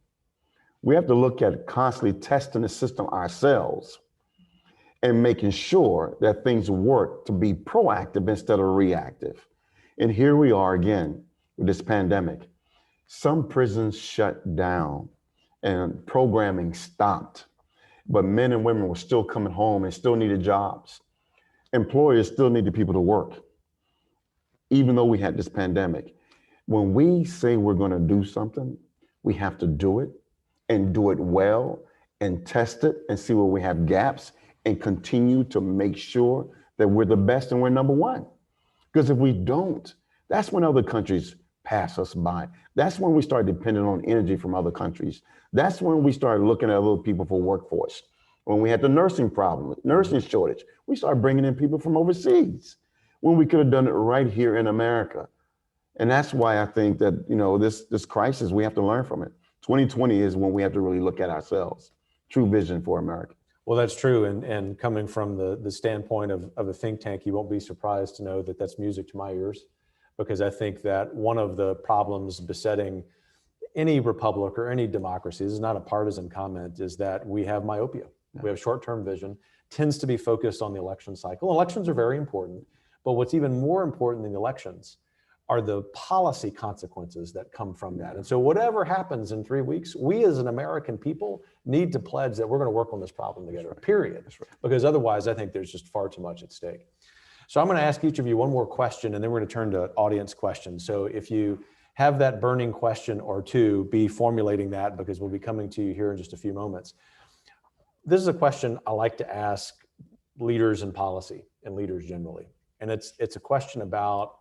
We have to look at constantly testing the system ourselves and making sure that things work to be proactive instead of reactive. And here we are again with this pandemic. Some prisons shut down and programming stopped, but men and women were still coming home and still needed jobs. Employers still needed people to work, even though we had this pandemic. When we say we're gonna do something, we have to do it and do it well and test it and see where we have gaps and continue to make sure that we're the best and we're number one. Because if we don't, that's when other countries pass us by. That's when we start depending on energy from other countries. That's when we start looking at other people for workforce. When we had the nursing problem, nursing shortage, we started bringing in people from overseas when we could have done it right here in America. And that's why I think that, you know, this crisis, we have to learn from it. 2020 is when we have to really look at ourselves. True vision for America. Well, that's true. And coming from the standpoint of a think tank, you won't be surprised to know that that's music to my ears, because I think that one of the problems besetting any republic or any democracy, this is not a partisan comment, is that we have myopia. Yeah. We have short-term vision, tends to be focused on the election cycle. Elections are very important, but what's even more important than the elections are the policy consequences that come from that. And so whatever happens in 3 weeks, we as an American people need to pledge that we're going to work on this problem together, right. Period. Right. Because otherwise, I think there's just far too much at stake. So I'm going to ask each of you one more question, and then we're going to turn to audience questions. So if you have that burning question or two, be formulating that, because we'll be coming to you here in just a few moments. This is a question I like to ask leaders in policy and leaders generally. And it's a question about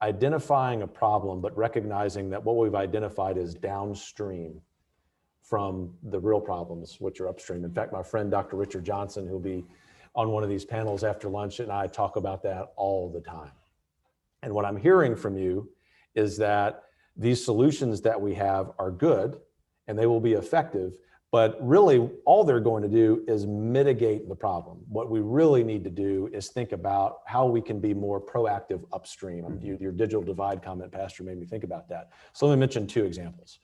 identifying a problem, but recognizing that what we've identified is downstream from the real problems, which are upstream. In fact, my friend, Dr. Richard Johnson, who'll be on one of these panels after lunch, and I talk about that all the time. And what I'm hearing from you is that these solutions that we have are good and they will be effective, but really all they're going to do is mitigate the problem. What we really need to do is think about how we can be more proactive upstream. Your digital divide comment, Pastor, made me think about that. So let me mention two examples.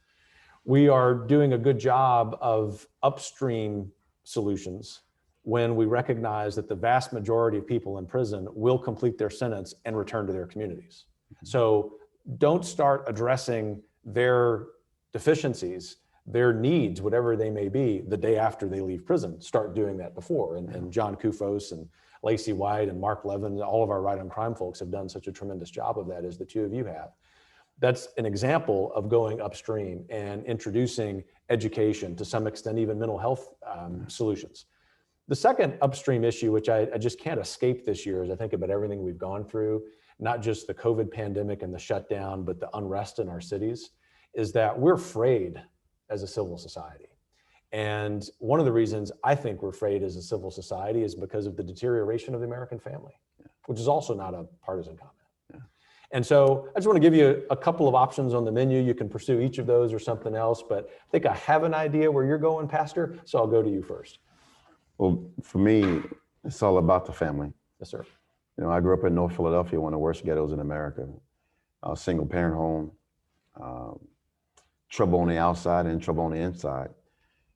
We are doing a good job of upstream solutions when we recognize that the vast majority of people in prison will complete their sentence and return to their communities. So don't start addressing their deficiencies their needs, whatever they may be, the day after they leave prison, start doing that before. And John Kufos and Lacey White and Mark Levin, all of our Right on Crime folks have done such a tremendous job of that, as the two of you have. That's an example of going upstream and introducing education, to some extent, even mental health solutions. The second upstream issue, which I just can't escape this year as I think about everything we've gone through, not just the COVID pandemic and the shutdown, but the unrest in our cities, is that we're afraid as a civil society. And one of the reasons I think we're afraid as a civil society is because of the deterioration of the American family, which is also not a partisan comment. And so I just want to give you a couple of options on the menu. You can pursue each of those or something else, but I think I have an idea where you're going, Pastor, so I'll go to you first. Well, for me, it's all about the family. Yes, sir. You know, I grew up in North Philadelphia, one of the worst ghettos in America. A single parent home, trouble on the outside and trouble on the inside.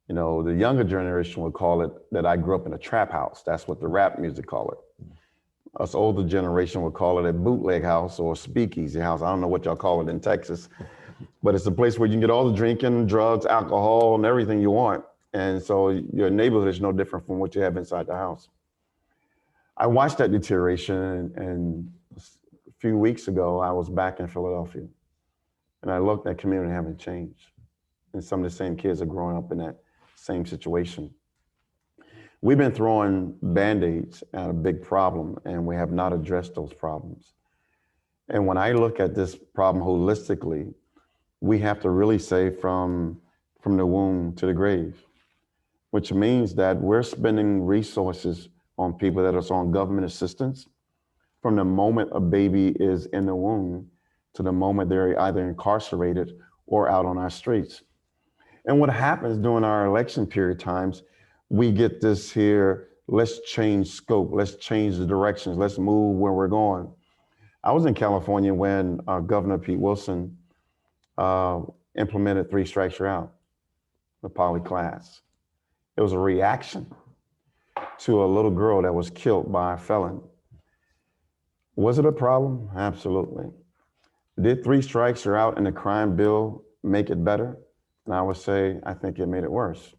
You know, the younger generation would call it that I grew up in a trap house. That's what the rap music call it. Us older generation would call it a bootleg house or a speakeasy house. I don't know what y'all call it in Texas, but it's a place where you can get all the drinking, drugs, alcohol, and everything you want. And so your neighborhood is no different from what you have inside the house. I watched that deterioration, and a few weeks ago, I was back in Philadelphia, and I looked at community haven't changed. And some of the same kids are growing up in that same situation. We've been throwing Band-Aids at a big problem, and we have not addressed those problems. And when I look at this problem holistically, we have to really say from the womb to the grave, which means that we're spending resources on people that are on government assistance from the moment a baby is in the womb to the moment they're either incarcerated or out on our streets. And what happens during our election period times, we get this here, let's change scope, let's change the directions, let's move where we're going. I was in California when Governor Pete Wilson implemented 3 strikes you're out, the poly class. It was a reaction to a little girl that was killed by a felon. Was it a problem? Absolutely. Did 3 strikes you're out in the crime bill make it better? And I would say, I think it made it worse.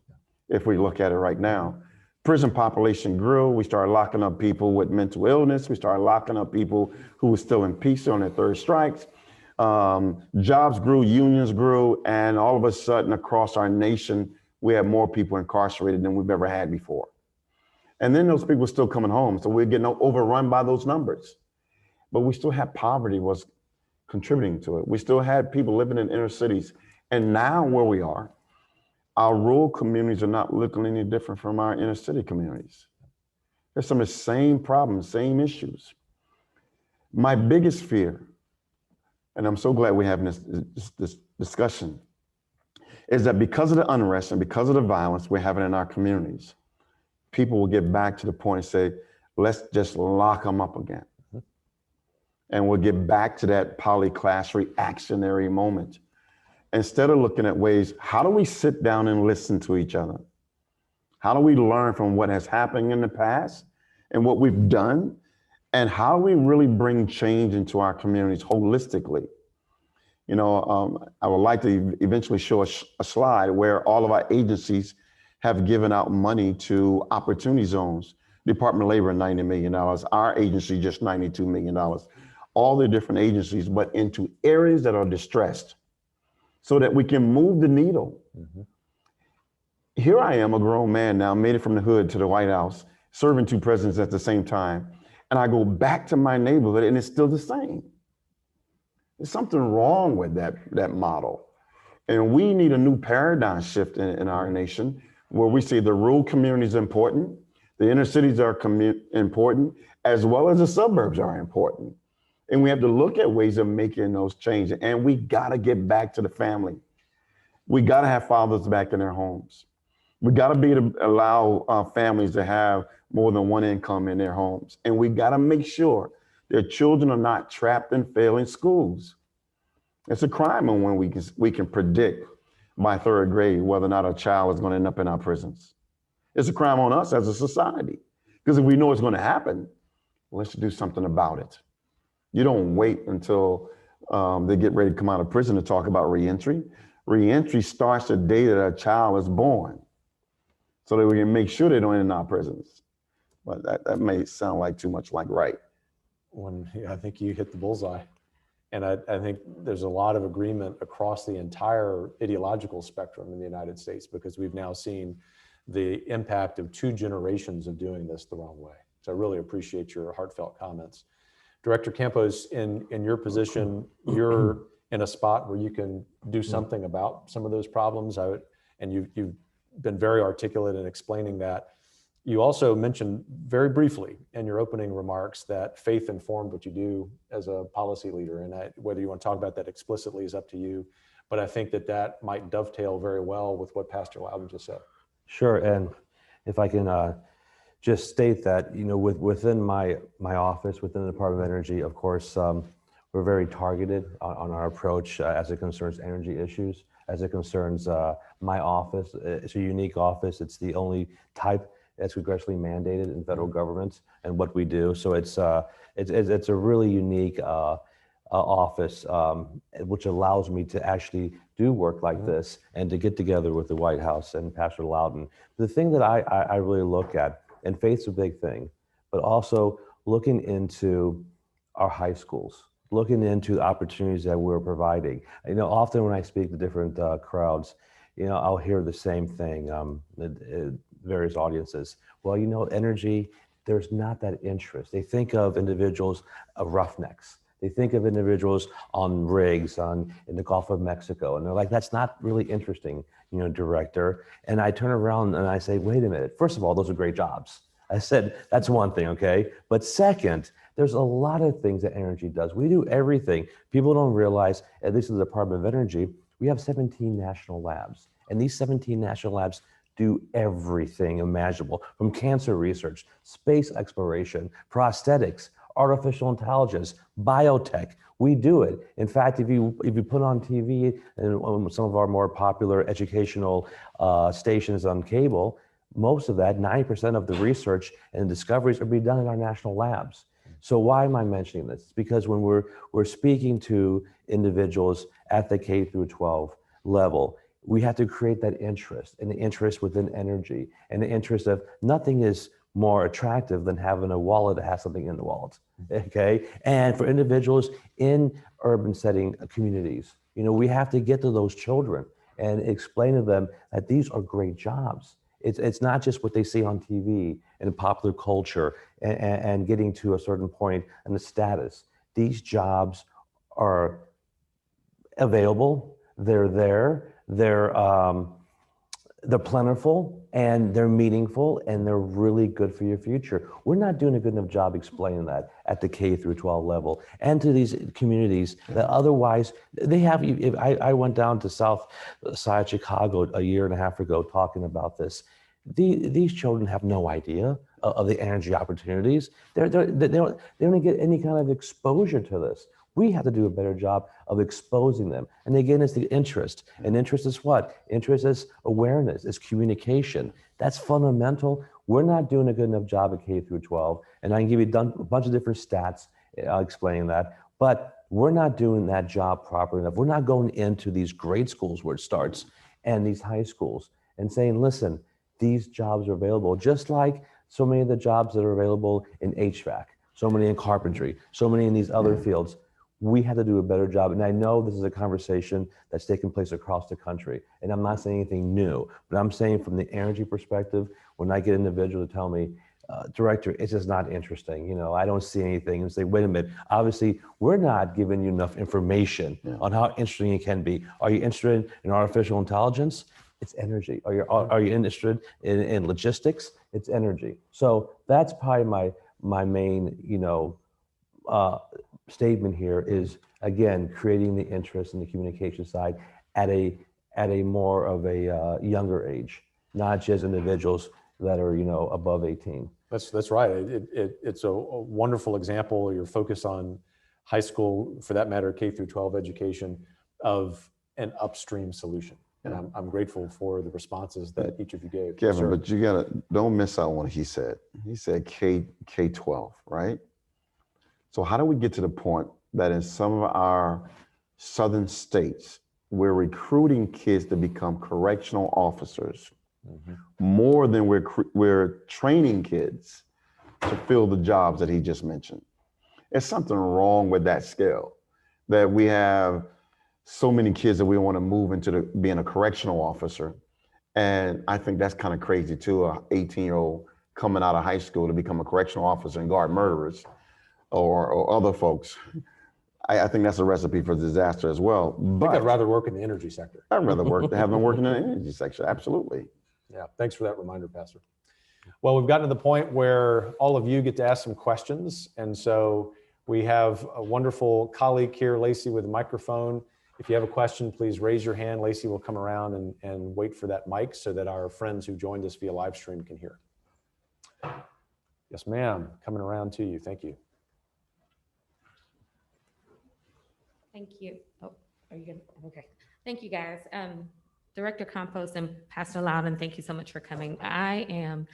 If we look at it right now, prison population grew. We started locking up people with mental illness. We started locking up people who were still in peace on their 3rd strikes. Jobs grew, unions grew, and all of a sudden across our nation, we have more people incarcerated than we've ever had before. And then those people are still coming home. So we're getting overrun by those numbers. But we still had poverty was contributing to it. We still had people living in inner cities. And now where we are, our rural communities are not looking any different from our inner city communities. There's some of the same problems, same issues. My biggest fear, and I'm so glad we're having this discussion, is that because of the unrest and because of the violence we're having in our communities, people will get back to the point and say, let's just lock them up again. And we'll get back to that poly-class reactionary moment. Instead of looking at ways, how do we sit down and listen to each other? How do we learn from what has happened in the past and what we've done? And how do we really bring change into our communities holistically? You know, I would like to eventually show a slide where all of our agencies have given out money to opportunity zones. Department of Labor, $90 million. Our agency, just $92 million. All the different agencies, but into areas that are distressed, so that we can move the needle. Mm-hmm. Here I am, a grown man now, made it from the hood to the White House, serving 2 presidents at the same time. And I go back to my neighborhood and it's still the same. There's something wrong with that model. And we need a new paradigm shift in our nation where we say the rural community is important, the inner cities are important, as well as the suburbs are important. And we have to look at ways of making those changes. And we gotta get back to the family. We gotta have fathers back in their homes. We gotta be able to allow families to have more than one income in their homes. And we gotta make sure their children are not trapped in failing schools. It's a crime when we can predict by 3rd grade whether or not a child is gonna end up in our prisons. It's a crime on us as a society. Because if we know it's gonna happen, let's do something about it. You don't wait until they get ready to come out of prison to talk about reentry. Reentry starts the day that a child is born, so that we can make sure they don't end in our prisons. But that may sound like too much like right. I think you hit the bullseye. And I think there's a lot of agreement across the entire ideological spectrum in the United States, because we've now seen the impact of 2 generations of doing this the wrong way. So I really appreciate your heartfelt comments. Director Campos, in your position, you're in a spot where you can do something about some of those problems. And you've been very articulate in explaining that. You also mentioned very briefly in your opening remarks that faith informed what you do as a policy leader. And whether you want to talk about that explicitly is up to you. But I think that might dovetail very well with what Pastor Lowden just said. Sure, and if I can just state that, within my office, within the Department of Energy, of course, we're very targeted on our approach as it concerns energy issues, as it concerns my office. It's a unique office. It's the only type that's congressionally mandated in federal government and what we do. So it's a really unique office, which allows me to actually do work like this and to get together with the White House and Pastor Lowden. The thing that I really look at, and faith's a big thing, but also looking into our high schools, looking into the opportunities that we're providing. Often when I speak to different crowds, I'll hear the same thing, various audiences. Well, energy, there's not that interest. They think of individuals of roughnecks. They think of individuals on rigs in the Gulf of Mexico. And they're like, that's not really interesting, Director. And I turn around and I say, wait a minute. First of all, those are great jobs. I said, that's one thing, okay? But second, there's a lot of things that energy does. We do everything. People don't realize, at least in the Department of Energy, we have 17 national labs. And these 17 national labs do everything imaginable, from cancer research, space exploration, prosthetics, artificial intelligence, biotech. We do it. In fact, if you put on TV and on some of our more popular educational stations on cable, most of that, 90% of the research and discoveries are being done in our national labs. So why am I mentioning this? It's because when we're speaking to individuals at the K through 12 level, we have to create that interest, and the interest within energy, and the interest of nothing is more attractive than having a wallet that has something in the wallet, okay? And for individuals in urban setting communities, we have to get to those children and explain to them that these are great jobs. It's not just what they see on TV and popular culture and getting to a certain point and the status. These jobs are available, they're there, they're plentiful, and they're meaningful, and they're really good for your future. We're not doing a good enough job explaining that at the K through 12 level and to these communities that otherwise they have. I went down to South Side Chicago a year and a half ago talking about this. These children have no idea of the energy opportunities. They don't get any kind of exposure to this. We have to do a better job of exposing them. And again, it's the interest. And interest is what? Interest is awareness, it's communication. That's fundamental. We're not doing a good enough job at K through 12. And I can give you a bunch of different stats explaining that. But we're not doing that job properly enough. We're not going into these grade schools where it starts and these high schools and saying, listen, these jobs are available, just like so many of the jobs that are available in HVAC, so many in carpentry, so many in these other fields. We have to do a better job. And I know this is a conversation that's taking place across the country. And I'm not saying anything new, but I'm saying from the energy perspective, when I get an individual to tell me, Director, it's just not interesting. I don't see anything, and say, wait a minute, obviously we're not giving you enough information on how interesting it can be. Are you interested in artificial intelligence? It's energy. Are you interested in logistics? It's energy. So that's probably my main, statement here is, again, creating the interest in the communication side at a more of a younger age, not just individuals that are above 18. That's right. It's a wonderful example. Your focus on high school, for that matter, K through 12 education, of an upstream solution. And I'm grateful for the responses that each of you gave. Kevin, but you don't miss out on what he said. He said K-12, right? So how do we get to the point that in some of our southern states, we're recruiting kids to become correctional officers Mhm. more than we're training kids to fill the jobs that he just mentioned. There's something wrong with that scale, that we have so many kids that we want to move into being a correctional officer. And I think that's kind of crazy too, a 18-year-old coming out of high school to become a correctional officer and guard murderers or other folks. I think that's a recipe for disaster as well. I think But I'd rather work in the energy sector. I'd rather have them working in the energy sector, absolutely. Yeah, thanks for that reminder, Pastor. Well, we've gotten to the point where all of you get to ask some questions. And so we have a wonderful colleague here, Lacey, with a microphone. If you have a question, please raise your hand. Lacey will come around and wait for that mic so that our friends who joined us via live stream can hear. Yes, ma'am, coming around to you. Thank you. Thank you. Oh, are you good? Okay. Thank you, guys. Director Campos and Pastor Lowden, thank you so much for coming. I am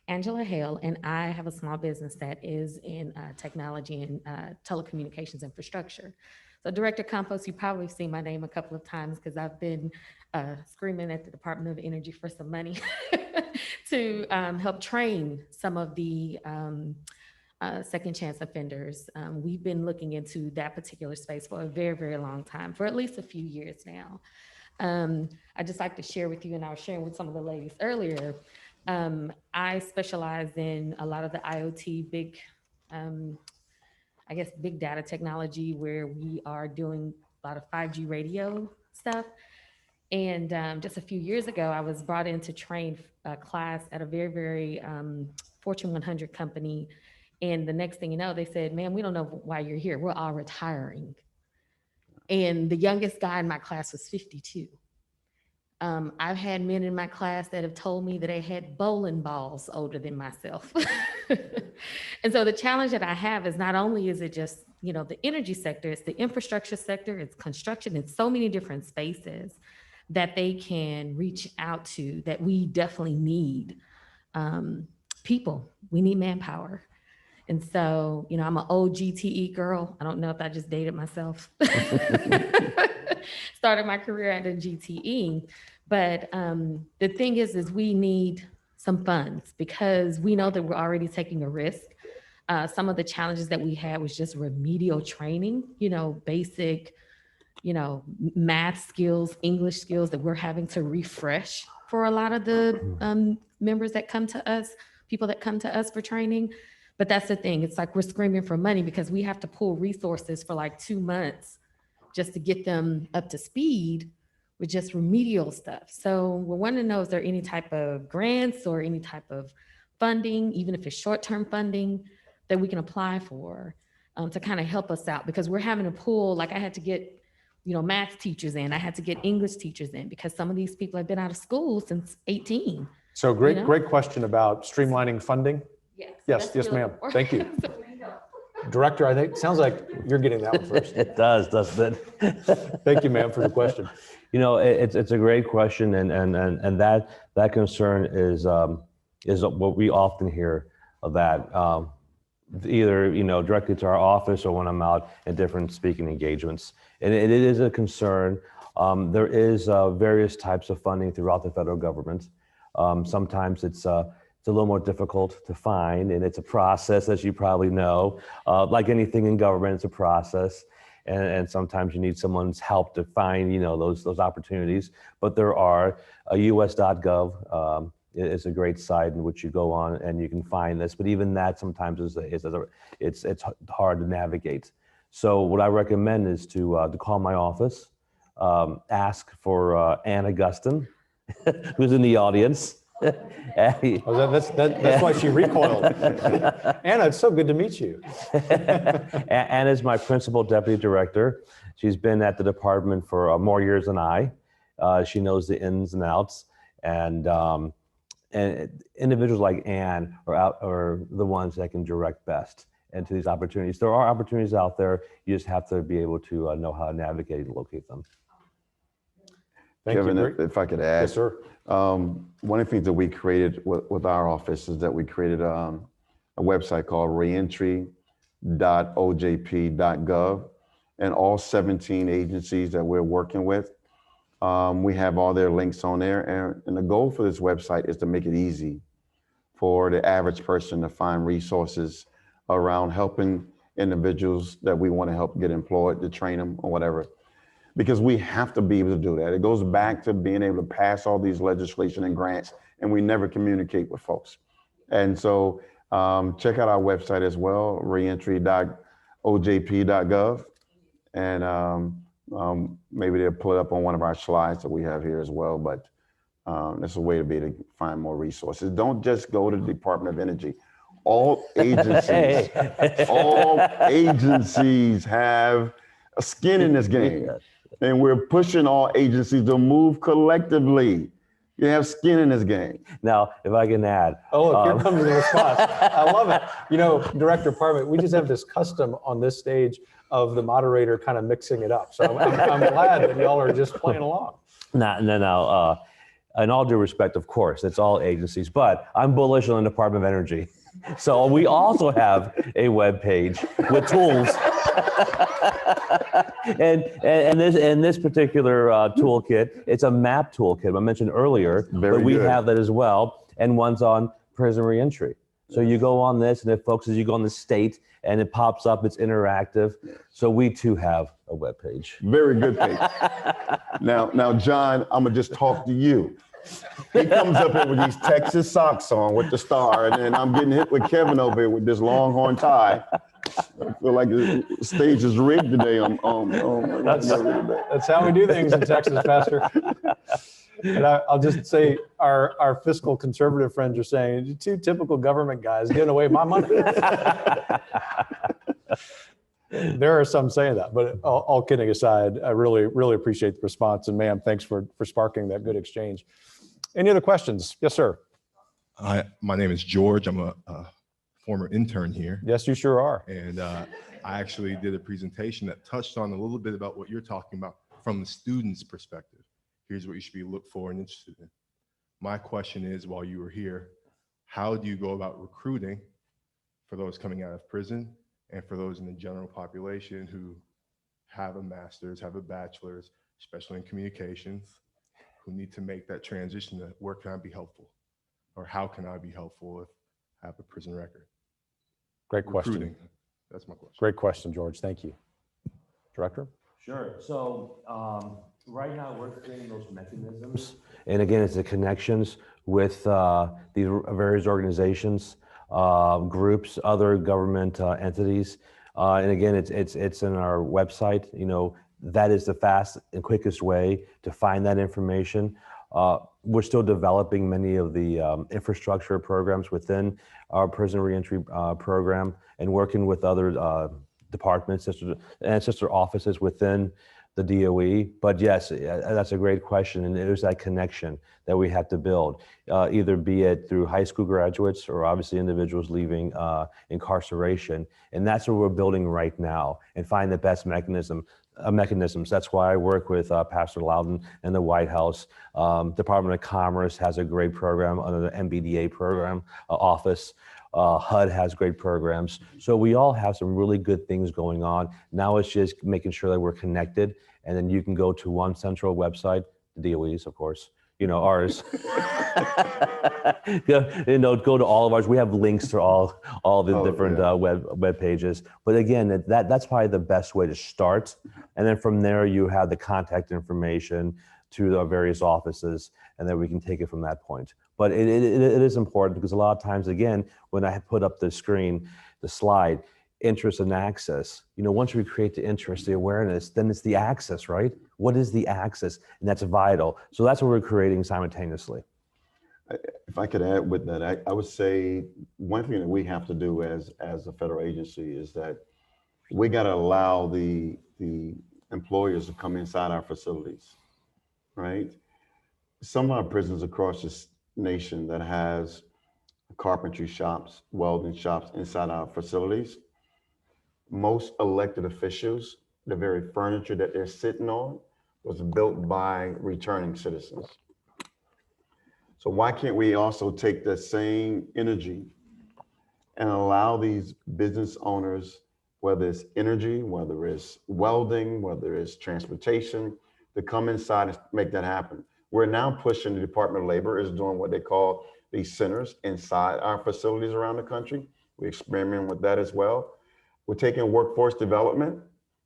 Angela Hale, and I have a small business that is in technology and telecommunications infrastructure. So Director Campos, you probably seen my name a couple of times because I've been screaming at the Department of Energy for some money to help train some of the second chance offenders. We've been looking into that particular space for a very, very long time, for at least a few years now. I'd just like to share with you, and I was sharing with some of the ladies earlier, I specialize in a lot of the IoT, big data technology, where we are doing a lot of 5G radio stuff. And just a few years ago, I was brought in to train a class at a very, very Fortune 100 company. And the next thing you know, they said, "Man, we don't know why you're here. We're all retiring." And the youngest guy in my class was 52. I've had men in my class that have told me that they had bowling balls older than myself. And so the challenge that I have is not only is it just, the energy sector, it's the infrastructure sector, it's construction, it's so many different spaces that they can reach out to, that we definitely need people. We need manpower. And so, I'm an old GTE girl. I don't know if I just dated myself. Started my career at a GTE. But the thing is we need some funds because we know that we're already taking a risk. Some of the challenges that we had was just remedial training, basic, math skills, English skills that we're having to refresh for a lot of the members that come to us, people that come to us for training. But that's the thing. It's like we're screaming for money because we have to pull resources for like 2 months just to get them up to speed with just remedial stuff. So we're wanting to know, is there any type of grants or any type of funding, even if it's short-term funding, that we can apply for to kind of help us out? Because we're having to pull, like I had to get, math teachers in. I had to get English teachers in because some of these people have been out of school since 18. So great question about streamlining funding. Yes, ma'am. Thank you. Director, I think, sounds like you're getting that one first. It does, doesn't it? Thank you, ma'am, for the question. It's a great question, and that concern is what we often hear of that, either directly to our office or when I'm out in different speaking engagements, and it is a concern. There is various types of funding throughout the federal government. Sometimes it's a little more difficult to find, and it's a process, as you probably know. Like anything in government, it's a process, and sometimes you need someone's help to find, those opportunities. But there are us.gov is a great site in which you go on and you can find this. But even that sometimes it's hard to navigate. So what I recommend is to call my office, ask for Ann Augustin, who's in the audience. That's why she recoiled. Anna, it's so good to meet you. Anna is my principal deputy director. She's been at the department for more years than I. She knows the ins and outs, and individuals like Ann are the ones that can direct best into these opportunities. There are opportunities out there. You just have to be able to know how to navigate and locate them. Thank Kevin, you. if I could add. Yes, sir. One of the things that we created with our office is that we created a website called reentry.ojp.gov, and all 17 agencies that we're working with We have all their links on there. And the goal for this website is to make it easy for the average person to find resources around helping individuals that we want to help get employed, to train them or whatever. Because we have to be able to do that. It goes back to being able to pass all these legislation and grants, and we never communicate with folks. And so check out our website as well, reentry.ojp.gov. And maybe they'll pull it up on one of our slides that we have here as well. But that's a way to be able to find more resources. Don't just go to the Department of Energy. All agencies, all agencies have a skin in this game. And we're pushing all agencies to move collectively. You have skin in this game. Now, if I can add. Oh, look, here comes the response. I love it. You know, Director Parman, we just have this custom on this stage of the moderator kind of mixing it up. So I'm glad that y'all are just playing along. No. In all due respect, of course, it's all agencies, but I'm bullish on the Department of Energy. So we also have a web page with tools. and this particular toolkit, it's a map toolkit I mentioned earlier, but we have that as well, and one's on prison reentry. So you go on this, and it focuses, you go on the state, and it pops up, it's interactive. So we too have a web page. Very good page. Now, John, I'm gonna just talk to you. He comes up here with these Texas socks on with the star, and then I'm getting hit with Kevin over here with this Longhorn tie. I feel like the stage is rigged today. That's how we do things in Texas, Pastor. And I'll just say our fiscal conservative friends are saying, two typical government guys giving away my money. There are some saying that, but all kidding aside, I really, really appreciate the response. And ma'am, thanks for sparking that good exchange. Any other questions? Yes, sir. My name is George. I'm a former intern here. Yes, you sure are. And I actually did a presentation that touched on a little bit about what you're talking about from the student's perspective. Here's what you should be looked for and interested in. My question is, while you were here, how do you go about recruiting for those coming out of prison and for those in the general population who have a master's, have a bachelor's, especially in communications, who need to make that transition to where can I be helpful? Or how can I be helpful if I have a prison record? Great question. Recruiting. That's my question. Great question, George. Thank you. Director? Sure. So right now we're creating those mechanisms. And again, it's the connections with these various organizations, groups, other government entities. And again, it's in our website. You know, that is the fast and quickest way to find that information. We're still developing many of the infrastructure programs within our prison reentry program and working with other departments and sister offices within the DOE. But yes, that's a great question. And there's that connection that we have to build, either be it through high school graduates or obviously individuals leaving incarceration. And that's what we're building right now and find the best mechanisms. That's why I work with Pastor Lowden and the White House. Department of Commerce has a great program under the MBDA program office. HUD has great programs. So we all have some really good things going on. Now it's just making sure that we're connected, and then you can go to one central website, the DOE's, of course, you know, ours. You know, go to all of ours. We have links to all the different web pages. But again, that's probably the best way to start. And then from there, you have the contact information to the various offices, and then we can take it from that point. But it is important because a lot of times, again, when I put up the screen, the slide, interest and access, you know, once we create the interest, the awareness, then it's the access, right? What is the access? And that's vital. So that's what we're creating simultaneously. If I could add with that, I would say one thing that we have to do as a federal agency is that we got to allow the employers to come inside our facilities, right? Some of our prisons across this nation that has carpentry shops, welding shops inside our facilities, most elected officials, the very furniture that they're sitting on was built by returning citizens. So why can't we also take the same energy and allow these business owners, whether it's energy, whether it's welding, whether it's transportation, to come inside and make that happen. We're now pushing, the Department of Labor is doing what they call these centers inside our facilities around the country. We experiment with that as well. We're taking workforce development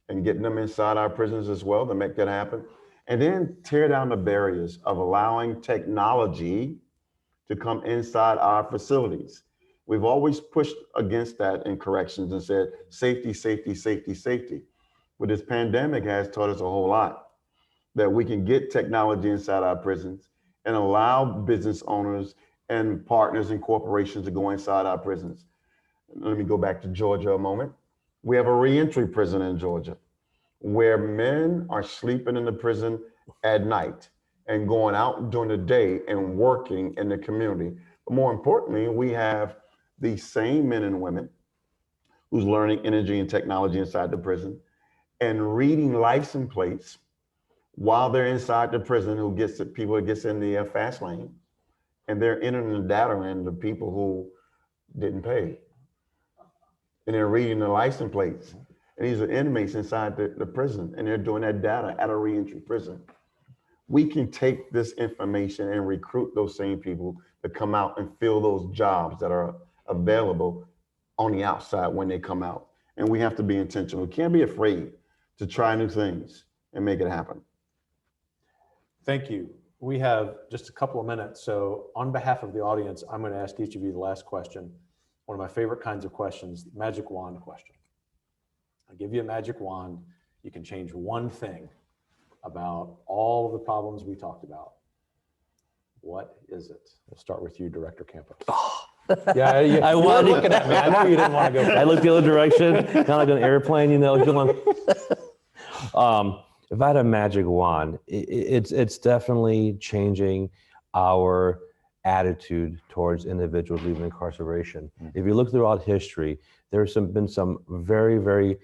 and getting them inside our prisons as well to make that happen. And then tear down the barriers of allowing technology to come inside our facilities. We've always pushed against that in corrections and said, safety, safety, safety, safety. But this pandemic has taught us a whole lot, that we can get technology inside our prisons and allow business owners and partners and corporations to go inside our prisons. Let me go back to Georgia a moment. We have a reentry prison in Georgia where men are sleeping in the prison at night and going out during the day and working in the community. But more importantly, we have these same men and women who's learning energy and technology inside the prison and reading license plates while they're inside the prison, who gets it, people that gets in the fast lane, and they're entering the data in the people who didn't pay. And they're reading the license plates. And these are inmates inside the prison, and they're doing that data at a reentry prison. We can take this information and recruit those same people to come out and fill those jobs that are available on the outside when they come out. And we have to be intentional. We can't be afraid to try new things and make it happen. Thank you. We have just a couple of minutes. So on behalf of the audience, I'm going to ask each of you the last question. One of my favorite kinds of questions, magic wand question. I give you a magic wand. You can change one thing about all of the problems we talked about. What is it? We'll start with you, Director Campos. Yeah, you were looking at me. I know you didn't want to go. I looked the other direction, kind of like an airplane, you know. If I had a magic wand, it's definitely changing our attitude towards individuals leaving incarceration. If you look throughout history, there's been some very, very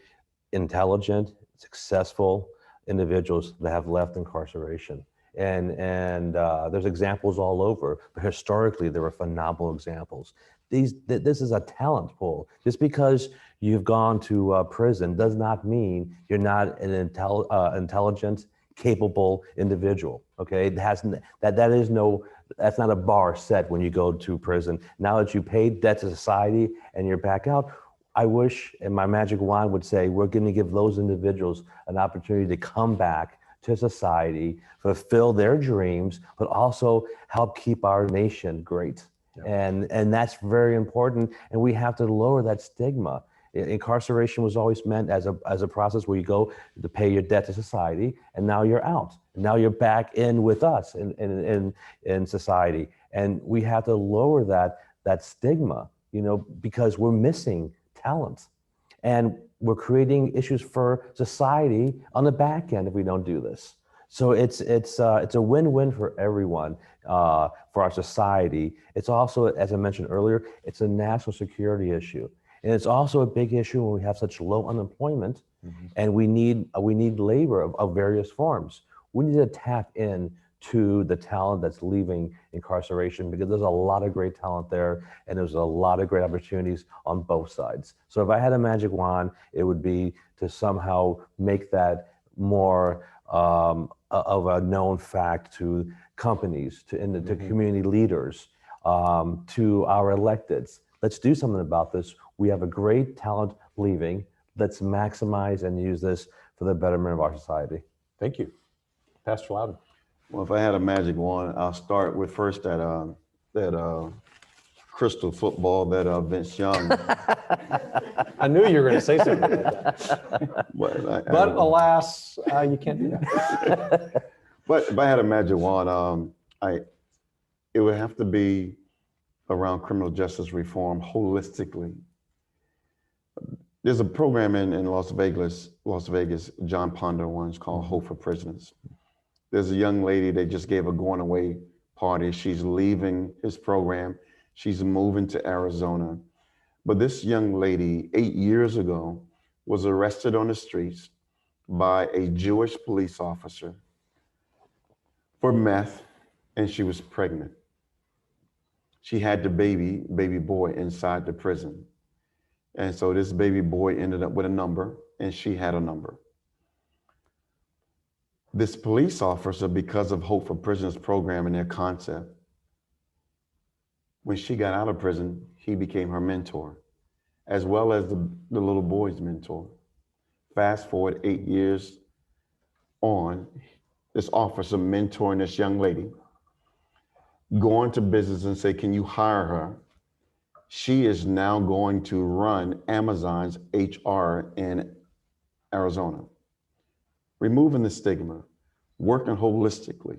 intelligent, successful individuals that have left incarceration. And there's examples all over, but historically there were phenomenal examples. This is a talent pool. Just because you've gone to prison does not mean you're not an intelligent, capable individual. Okay, that's not a bar set when you go to prison. Now that you paid debt to society and you're back out, I wish, and my magic wand would say, we're going to give those individuals an opportunity to come back to society, fulfill their dreams, but also help keep our nation great. Yeah. And that's very important. And we have to lower that stigma. Incarceration was always meant as a process where you go to pay your debt to society, and now you're out. Now you're back in with us in society. And we have to lower that stigma, you know, because we're missing talent. And we're creating issues for society on the back end if we don't do this. So it's a win-win for everyone, for our society. It's also, as I mentioned earlier, it's a national security issue. And it's also a big issue when we have such low unemployment, and we need labor of various forms. We need to tap in to the talent that's leaving incarceration, because there's a lot of great talent there, and there's a lot of great opportunities on both sides. So if I had a magic wand, it would be to somehow make that more of a known fact to companies, to community leaders, to our electeds. Let's do something about this. We have a great talent leaving. Let's maximize and use this for the betterment of our society. Thank you. Pastor Lowden. Well, if I had a magic wand, I'll start with first that crystal football that Vince Young. I knew you were going to say something like that. But alas, you can't do that. But if I had a magic wand, it would have to be around criminal justice reform holistically. There's a program in Las Vegas, John Ponder one's called Hope for Prisoners. There's a young lady that just gave a going away party. She's leaving his program. She's moving to Arizona. But this young lady, 8 years ago, was arrested on the streets by a Jewish police officer for meth, and she was pregnant. She had the baby boy inside the prison. And so this baby boy ended up with a number, and she had a number. This police officer, because of Hope for Prisoners program and their concept, when she got out of prison, he became her mentor, as well as the little boy's mentor. Fast forward 8 years on, this officer mentoring this young lady, going to business and say, can you hire her? She is now going to run Amazon's HR in Arizona. Removing the stigma, working holistically,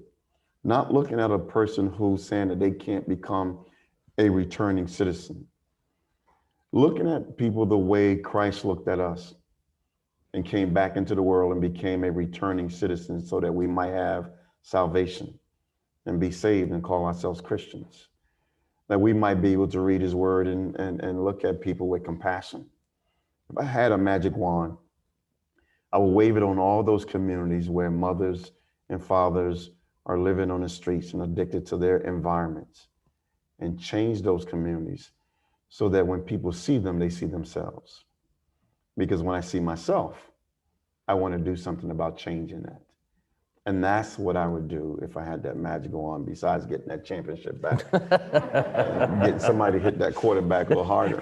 not looking at a person who's saying that they can't become a returning citizen. Looking at people the way Christ looked at us and came back into the world and became a returning citizen so that we might have salvation and be saved and call ourselves Christians. That we might be able to read his word and look at people with compassion. If I had a magic wand, I would wave it on all those communities where mothers and fathers are living on the streets and addicted to their environments, and change those communities so that when people see them, they see themselves. Because when I see myself, I want to do something about changing that. And that's what I would do if I had that magic wand, besides getting that championship back. Getting somebody to hit that quarterback a little harder.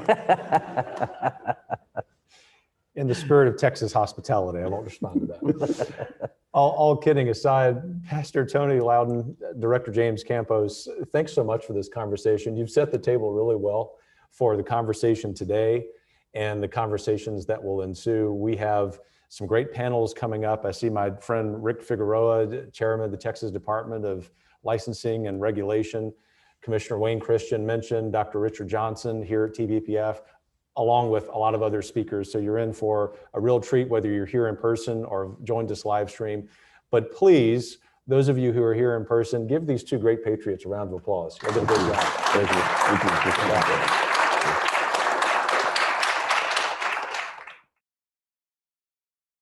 In the spirit of Texas hospitality, I won't respond to that. All kidding aside, Pastor Tony Lowden, Director James Campos, thanks so much for this conversation. You've set the table really well for the conversation today and the conversations that will ensue. We have some great panels coming up. I see my friend Rick Figueroa, Chairman of the Texas Department of Licensing and Regulation. Commissioner Wayne Christian mentioned Dr. Richard Johnson here at TVPF, along with a lot of other speakers. So you're in for a real treat, whether you're here in person or joined us live stream. But please, those of you who are here in person, give these two great patriots a round of applause. They did a great job. Thank you. Thank you.